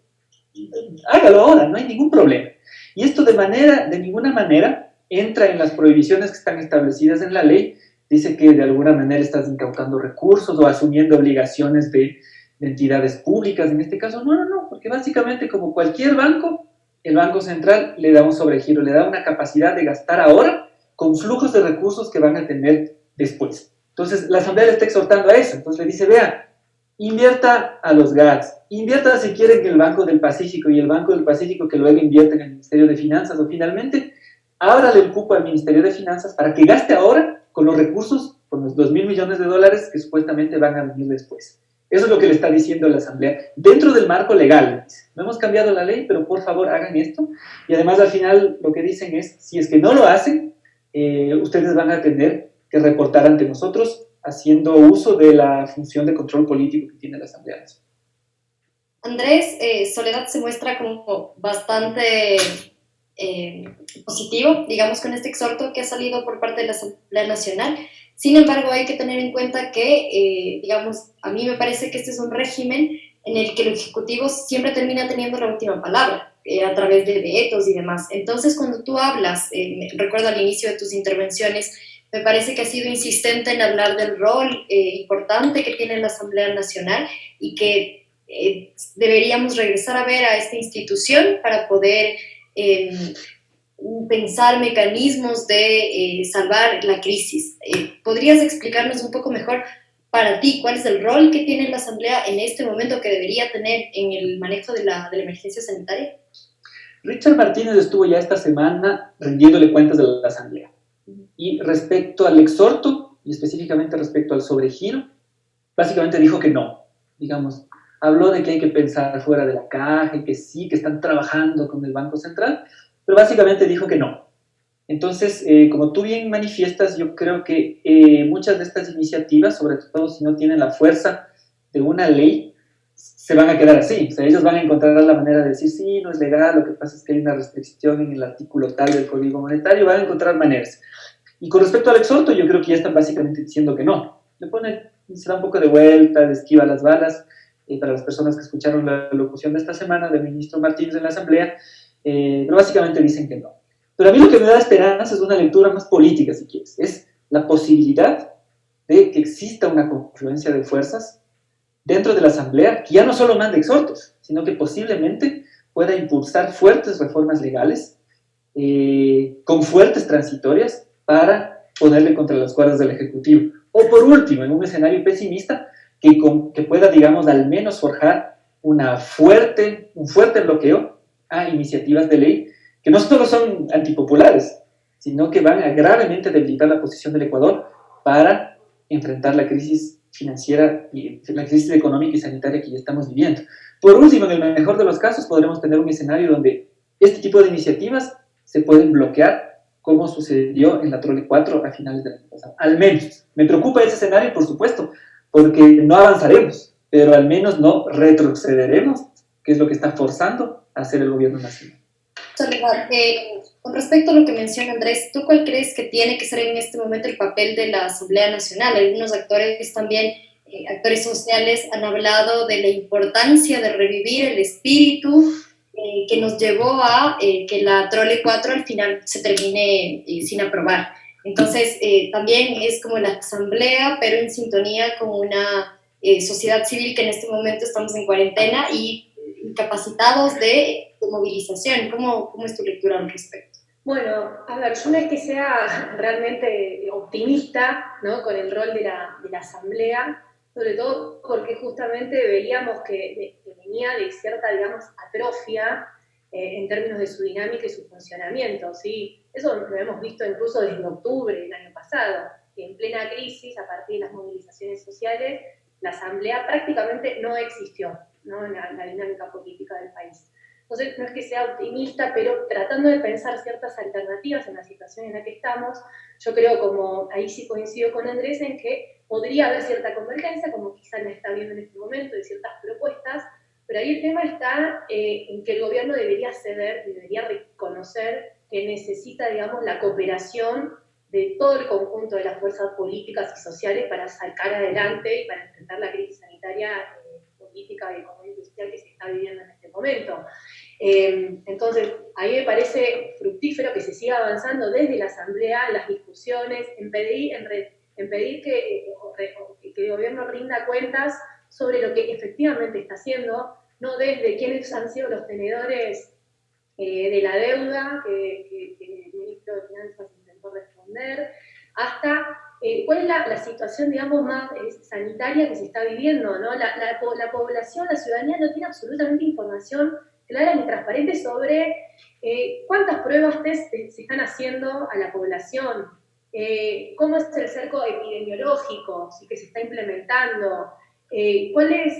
Hágalo ahora, no hay ningún problema. Y esto de ninguna manera entra en las prohibiciones que están establecidas en la ley. Dice que de alguna manera estás incautando recursos o asumiendo obligaciones de entidades públicas, en este caso. No, porque básicamente como cualquier banco, el Banco Central le da un sobregiro, le da una capacidad de gastar ahora con flujos de recursos que van a tener después. Entonces, la Asamblea le está exhortando a eso. Entonces le dice, vea, invierta a los GATS, invierta si quiere en el Banco del Pacífico, y el Banco del Pacífico que luego invierte en el Ministerio de Finanzas, o finalmente, ábrale el cupo al Ministerio de Finanzas para que gaste ahora con los recursos, con los 2.000 millones de dólares que supuestamente van a venir después. Eso es lo que le está diciendo la Asamblea, dentro del marco legal. No hemos cambiado la ley, pero por favor hagan esto. Y además al final lo que dicen es, si es que no lo hacen, ustedes van a tener que reportar ante nosotros, haciendo uso de la función de control político que tiene la Asamblea Nacional. Andrés, Soledad se muestra como bastante positivo, digamos, con este exhorto que ha salido por parte de la Asamblea Nacional. Sin embargo, hay que tener en cuenta que, digamos, a mí me parece que este es un régimen en el que el Ejecutivo siempre termina teniendo la última palabra, a través de vetos y demás. Entonces, cuando tú hablas, recuerdo al inicio de tus intervenciones, me parece que has sido insistente en hablar del rol importante que tiene la Asamblea Nacional y que deberíamos regresar a ver a esta institución para poder pensar mecanismos de salvar la crisis. ¿Podrías explicarnos un poco mejor para ti cuál es el rol que tiene la Asamblea en este momento que debería tener en el manejo de la emergencia sanitaria? Richard Martínez estuvo ya esta semana rindiéndole cuentas de la Asamblea. Y respecto al exhorto, y específicamente respecto al sobregiro, básicamente dijo que no. Digamos, habló de que hay que pensar fuera de la caja, y que sí, que están trabajando con el Banco Central, pero básicamente dijo que no. Entonces, como tú bien manifiestas, yo creo que muchas de estas iniciativas, sobre todo si no tienen la fuerza de una ley, se van a quedar así. O sea, ellos van a encontrar la manera de decir, sí, no es legal, lo que pasa es que hay una restricción en el artículo tal del Código Monetario, van a encontrar maneras. Y con respecto al exhorto, yo creo que ya están básicamente diciendo que no. Le ponen, se da un poco de vuelta, de esquiva las balas. Para las personas que escucharon la locución de esta semana del ministro Martínez en la Asamblea, pero básicamente dicen que no. Pero a mí lo que me da esperanza es una lectura más política, si quieres. Es la posibilidad de que exista una confluencia de fuerzas dentro de la Asamblea, que ya no solo mande exhortos, sino que posiblemente pueda impulsar fuertes reformas legales, con fuertes transitorias, para ponerle contra las cuerdas del Ejecutivo. O por último, en un escenario pesimista, que pueda, digamos, al menos forjar un fuerte bloqueo a iniciativas de ley que no solo son antipopulares, sino que van a gravemente debilitar la posición del Ecuador para enfrentar la crisis financiera y la crisis económica y sanitaria que ya estamos viviendo. Por último, en el mejor de los casos, podremos tener un escenario donde este tipo de iniciativas se pueden bloquear, como sucedió en la Trole 4 a finales del año pasado. Al menos. Me preocupa ese escenario, por supuesto, porque no avanzaremos, pero al menos no retrocederemos, que es lo que está forzando a hacer el gobierno nacional. Soledad, con respecto a lo que menciona Andrés, ¿tú cuál crees que tiene que ser en este momento el papel de la Asamblea Nacional? Algunos actores también, actores sociales, han hablado de la importancia de revivir el espíritu que nos llevó a que la Trole 4 al final se termine sin aprobar. Entonces, también es como la Asamblea, pero en sintonía con una sociedad civil que en este momento estamos en cuarentena y incapacitados de movilización. ¿Cómo es tu lectura al respecto? Bueno, a ver, yo no es que sea realmente optimista, ¿no?, con el rol de la Asamblea, sobre todo porque justamente veíamos que venía de cierta, digamos, atrofia en términos de su dinámica y su funcionamiento, ¿sí? Eso lo hemos visto incluso desde octubre del año pasado, que en plena crisis, a partir de las movilizaciones sociales, la Asamblea prácticamente no existió, ¿no?, en la dinámica política del país. Entonces, no es que sea optimista, pero tratando de pensar ciertas alternativas en la situación en la que estamos, yo creo, como ahí sí coincido con Andrés, en que podría haber cierta convergencia, como quizá la está viendo en este momento, de ciertas propuestas, pero ahí el tema está en que el gobierno debería ceder y debería reconocer que necesita, digamos, la cooperación de todo el conjunto de las fuerzas políticas y sociales para sacar adelante y para enfrentar la crisis sanitaria, política, económica y social que se está viviendo en este momento. Entonces, a mí me parece fructífero que se siga avanzando desde la Asamblea en las discusiones, en pedir que el gobierno rinda cuentas sobre lo que efectivamente está haciendo, no desde quiénes han sido los tenedores de la deuda que el ministro de Finanzas intentó responder, hasta cuál es la situación, digamos, más sanitaria que se está viviendo, ¿no? La población, la ciudadanía no tiene absolutamente información clara ni transparente sobre cuántas pruebas test se están haciendo a la población, cómo es el cerco epidemiológico, sí, que se está implementando, cuál es,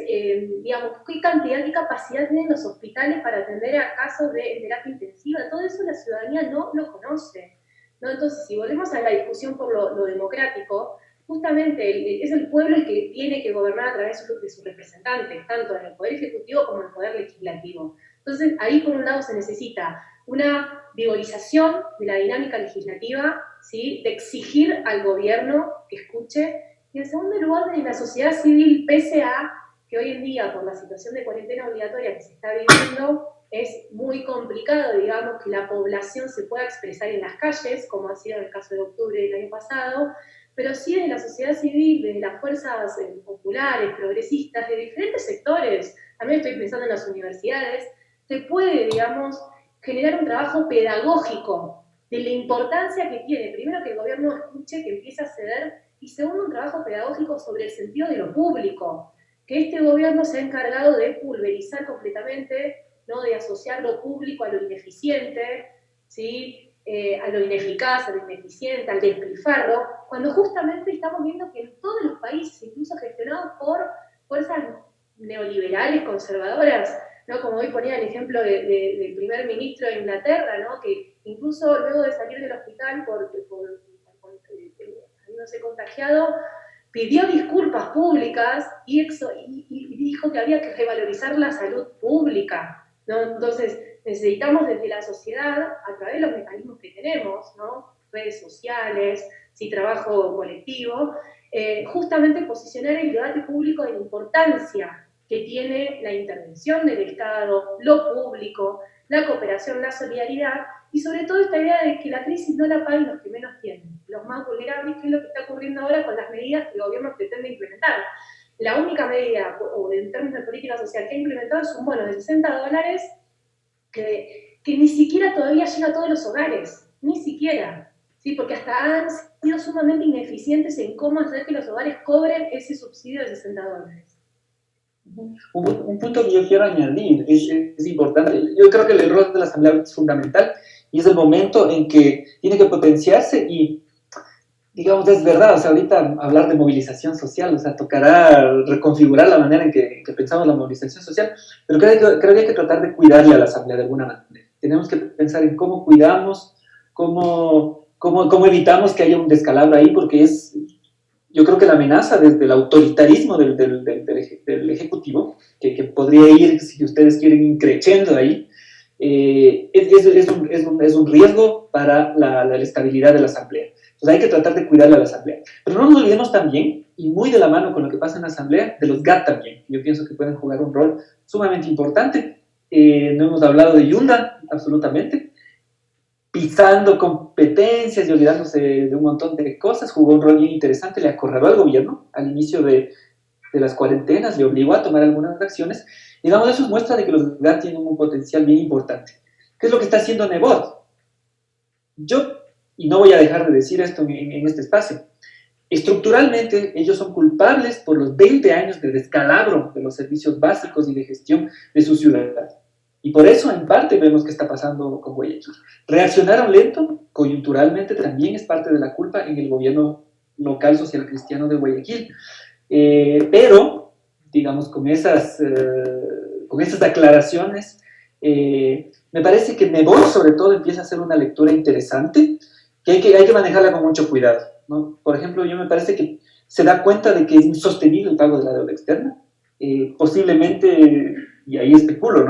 digamos, qué cantidad, qué capacidad tienen los hospitales para atender a casos de terapia intensiva. Todo eso la ciudadanía no lo conoce. ¿no? Entonces, si volvemos a la discusión por lo democrático, justamente es el pueblo el que tiene que gobernar a través de sus representantes, tanto en el Poder Ejecutivo como en el Poder Legislativo. Entonces, ahí por un lado se necesita una vigorización de la dinámica legislativa, ¿sí? De exigir al gobierno que escuche, y en segundo lugar, de la sociedad civil, pese a que hoy en día, por la situación de cuarentena obligatoria que se está viviendo, es muy complicado, digamos, que la población se pueda expresar en las calles, como ha sido en el caso de octubre del año pasado, pero sí desde la sociedad civil, desde las fuerzas populares, progresistas, de diferentes sectores, también estoy pensando en las universidades, se puede, digamos, generar un trabajo pedagógico de la importancia que tiene, primero que el gobierno escuche, que empiece a ceder, y segundo, un trabajo pedagógico sobre el sentido de lo público, que este gobierno se ha encargado de pulverizar completamente, ¿no? De asociar lo público a lo ineficiente, ¿sí? A lo ineficaz, a lo ineficiente, al despilfarro, cuando justamente estamos viendo que en todos los países, incluso gestionados por fuerzas neoliberales, conservadoras, ¿no? Como hoy ponía el ejemplo del primer ministro de Inglaterra, ¿no? Que incluso luego de salir del hospital por habiéndose contagiado, pidió disculpas públicas y dijo que había que revalorizar la salud pública, ¿no? Entonces, necesitamos desde la sociedad, a través de los mecanismos que tenemos, ¿no? Redes sociales, sí, trabajo colectivo, justamente posicionar el debate público de la importancia que tiene la intervención del Estado, lo público, la cooperación, la solidaridad, y sobre todo esta idea de que la crisis no la paguen los que menos tienen, los más vulnerables, que es lo que está ocurriendo ahora con las medidas que el gobierno pretende implementar. La única medida, o en términos de política social, que ha implementado es un bono de $60 que ni siquiera todavía llega a todos los hogares, ni siquiera, ¿sí? Porque hasta han sido sumamente ineficientes en cómo hacer que los hogares cobren ese subsidio de $60. Un punto que yo quiero añadir es importante. Yo creo que el rol de la Asamblea es fundamental y es el momento en que tiene que potenciarse y, digamos, es verdad, o sea, ahorita hablar de movilización social, o sea, tocará reconfigurar la manera en que pensamos la movilización social, pero creo que hay que tratar de cuidarle a la Asamblea de alguna manera. Tenemos que pensar en cómo cuidamos, cómo evitamos que haya un descalabro ahí, porque yo creo que la amenaza desde el autoritarismo del Ejecutivo, que podría ir, si ustedes quieren, creciendo ahí, es un riesgo para la estabilidad de la Asamblea. Entonces hay que tratar de cuidar a la Asamblea. Pero no nos olvidemos también, y muy de la mano con lo que pasa en la Asamblea, de los GAT también. Yo pienso que pueden jugar un rol sumamente importante. No hemos hablado de Yunda, absolutamente, pisando competencias y olvidándose de un montón de cosas, jugó un rol bien interesante, le acorraló al gobierno al inicio de las cuarentenas, le obligó a tomar algunas acciones, y digamos, eso es muestra de que los GAT tienen un potencial bien importante. ¿Qué es lo que está haciendo Nebot? Y no voy a dejar de decir esto en este espacio, estructuralmente ellos son culpables por los 20 años de descalabro de los servicios básicos y de gestión de su ciudad. Y por eso, en parte, vemos qué está pasando con Guayaquil. Reaccionaron lento, coyunturalmente también es parte de la culpa en el gobierno local social cristiano de Guayaquil. Pero, digamos, con esas aclaraciones, me parece que Nebot, sobre todo, empieza a hacer una lectura interesante, que hay que manejarla con mucho cuidado, ¿no? Por ejemplo, yo me parece que se da cuenta de que es insostenible el pago de la deuda externa. Posiblemente, y ahí especulo,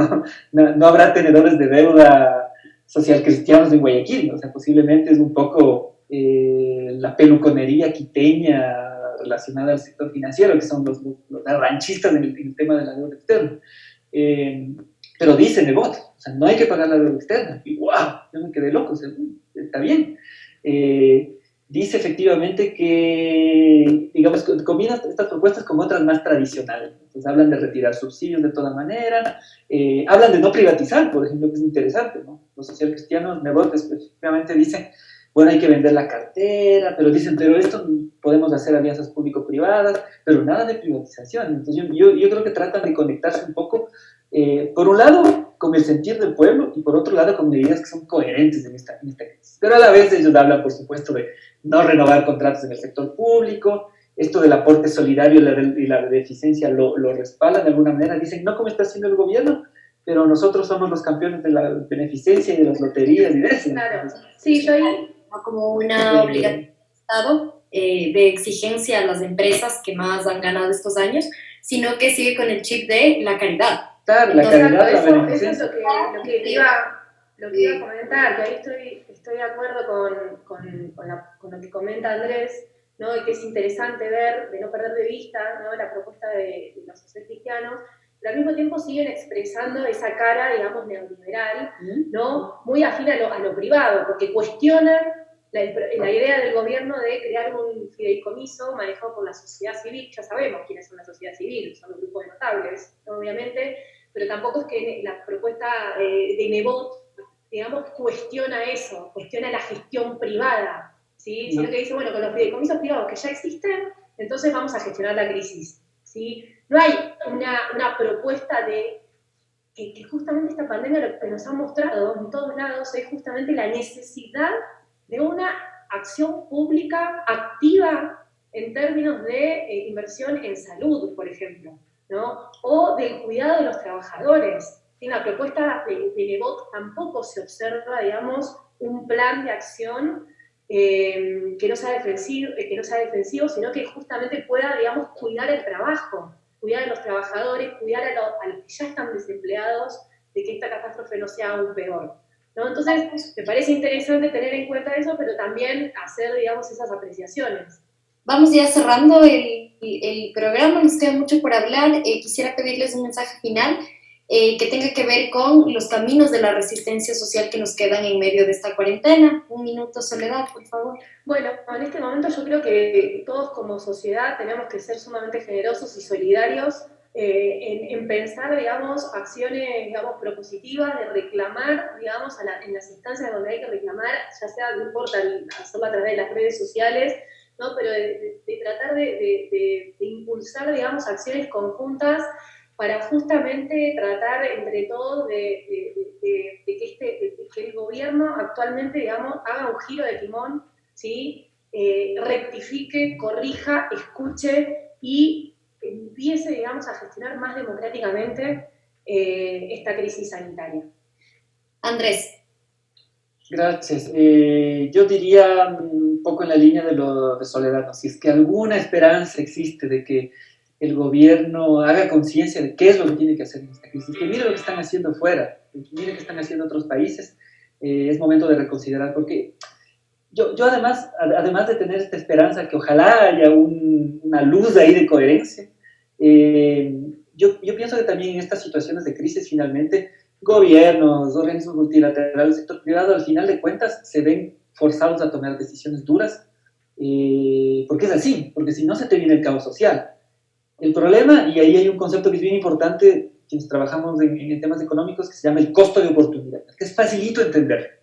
no habrá tenedores de deuda social cristianos en Guayaquil, ¿no? O sea, posiblemente es un poco la peluconería quiteña relacionada al sector financiero, que son los ranchistas en el tema de la deuda externa. Pero dice Nebot, o sea, no hay que pagar la deuda externa. Y wow, yo me quedé loco, o sea, está bien. Dice efectivamente que, digamos, combina estas propuestas con otras más tradicionales. Entonces hablan de retirar subsidios de toda manera, hablan de no privatizar, por ejemplo, que es interesante, ¿no? Los socialcristianos, Nebot específicamente dicen, bueno, hay que vender la cartera, pero dicen, pero esto podemos hacer alianzas público-privadas, pero nada de privatización. Entonces yo creo que tratan de conectarse un poco, por un lado, con el sentir del pueblo, y por otro lado, con medidas que son coherentes en esta crisis. Pero a la vez ellos hablan, por supuesto, de no renovar contratos en el sector público, esto del aporte solidario y la beneficencia lo respaldan de alguna manera, dicen, no como está haciendo el gobierno, pero nosotros somos los campeones de la beneficencia y de las loterías y de eso. Claro, sí, yo ahí no como una obligación del Estado de exigencia a las empresas que más han ganado estos años, sino que sigue con el chip de la caridad. Claro, la Entonces, caridad, la eso es beneficencia. lo que iba a comentar, que ahí estoy de acuerdo con lo que comenta Andrés, ¿no? Y que es interesante ver, de no perder de vista, ¿no? La propuesta de los sociales cristianos, pero al mismo tiempo siguen expresando esa cara, digamos, neoliberal, ¿no? Muy afín a lo privado, porque cuestionan la idea del gobierno de crear un fideicomiso manejado por la sociedad civil. Ya sabemos quiénes son la sociedad civil, son los grupos de notables, obviamente, pero tampoco es que la propuesta de Nebot, digamos, cuestiona eso, cuestiona la gestión privada, ¿sí? Sino que dice, bueno, con los fideicomisos privados que ya existen, entonces vamos a gestionar la crisis, ¿sí? No hay una propuesta de que justamente esta pandemia lo que nos ha mostrado en todos lados es justamente la necesidad de una acción pública activa en términos de inversión en salud, por ejemplo, ¿no? O del cuidado de los trabajadores. En la propuesta de Nebot tampoco se observa, digamos, un plan de acción que no sea defensivo, sino que justamente pueda, digamos, cuidar el trabajo, cuidar a los trabajadores, cuidar a los que ya están desempleados, de que esta catástrofe no sea aún peor, ¿no? Entonces, me parece interesante tener en cuenta eso, pero también hacer, digamos, esas apreciaciones. Vamos ya cerrando el programa, nos queda mucho por hablar. Quisiera pedirles un mensaje final que tenga que ver con los caminos de la resistencia social que nos quedan en medio de esta cuarentena. Un minuto, Soledad, por favor. Bueno, en este momento yo creo que todos como sociedad tenemos que ser sumamente generosos y solidarios en pensar, digamos, acciones, digamos, propositivas, de reclamar, digamos, en las instancias donde hay que reclamar, ya sea, no importa hacerlo a través de las redes sociales, ¿no? Pero de tratar de impulsar, digamos, acciones conjuntas para justamente tratar entre todos de que el gobierno actualmente, digamos, haga un giro de timón, ¿sí? Rectifique, corrija, escuche y empiece, digamos, a gestionar más democráticamente esta crisis sanitaria. Andrés. Gracias. Yo diría un poco en la línea de Soledad, ¿no? Si es que alguna esperanza existe de que el gobierno haga conciencia de qué es lo que tiene que hacer en esta crisis, que mire lo que están haciendo fuera, que mire qué están haciendo otros países, es momento de reconsiderar, porque yo además de tener esta esperanza que ojalá haya una luz ahí de coherencia, yo pienso que también en estas situaciones de crisis finalmente gobiernos, organismos multilaterales, sector privado, al final de cuentas se ven forzados a tomar decisiones duras, porque es así, porque si no se te viene el caos social. El problema, y ahí hay un concepto que es bien importante, quienes trabajamos en temas económicos, que se llama el costo de oportunidad, que es facilito entender.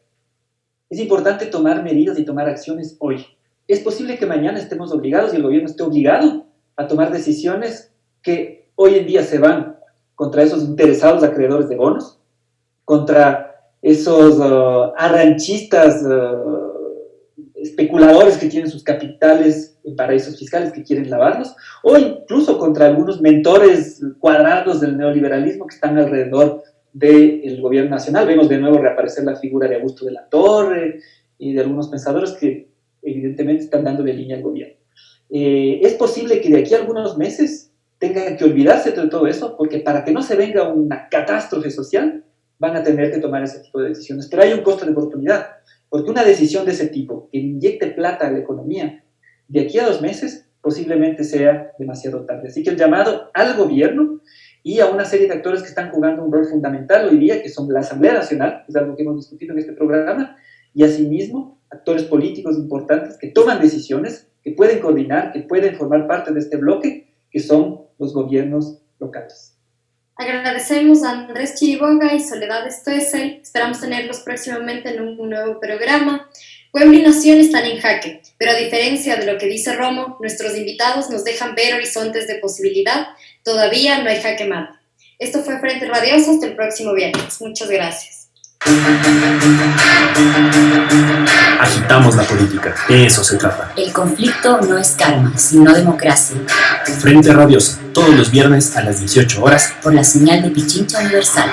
Es importante tomar medidas y tomar acciones hoy. Es posible que mañana estemos obligados y el gobierno esté obligado a tomar decisiones que hoy en día se van contra esos interesados acreedores de bonos, contra esos arranchistas, especuladores que tienen sus capitales en paraísos fiscales que quieren lavarlos, o incluso contra algunos mentores cuadrados del neoliberalismo que están alrededor del gobierno nacional. Vemos de nuevo reaparecer la figura de Augusto de la Torre y de algunos pensadores que evidentemente están dándole línea al gobierno. Es posible que de aquí a algunos meses tengan que olvidarse de todo eso, porque para que no se venga una catástrofe social, van a tener que tomar ese tipo de decisiones. Pero hay un costo de oportunidad, porque una decisión de ese tipo, que inyecte plata a la economía, de aquí a 2 meses, posiblemente sea demasiado tarde. Así que el llamado al gobierno y a una serie de actores que están jugando un rol fundamental hoy día, que son la Asamblea Nacional, que es algo que hemos discutido en este programa, y asimismo actores políticos importantes que toman decisiones, que pueden coordinar, que pueden formar parte de este bloque, que son los gobiernos locales. Agradecemos a Andrés Chiriboga y Soledad Stoessel. Esperamos tenerlos próximamente en un nuevo programa. Pueblo y nación están en jaque, pero a diferencia de lo que dice Romo, nuestros invitados nos dejan ver horizontes de posibilidad. Todavía no hay jaque mate. Esto fue Frente Radioso. Hasta el próximo viernes. Muchas gracias. Agitamos la política, de eso se trata. El conflicto no es calma, sino democracia. Frente Radioso, todos los viernes a las 18 horas por la señal de Pichincha Universal.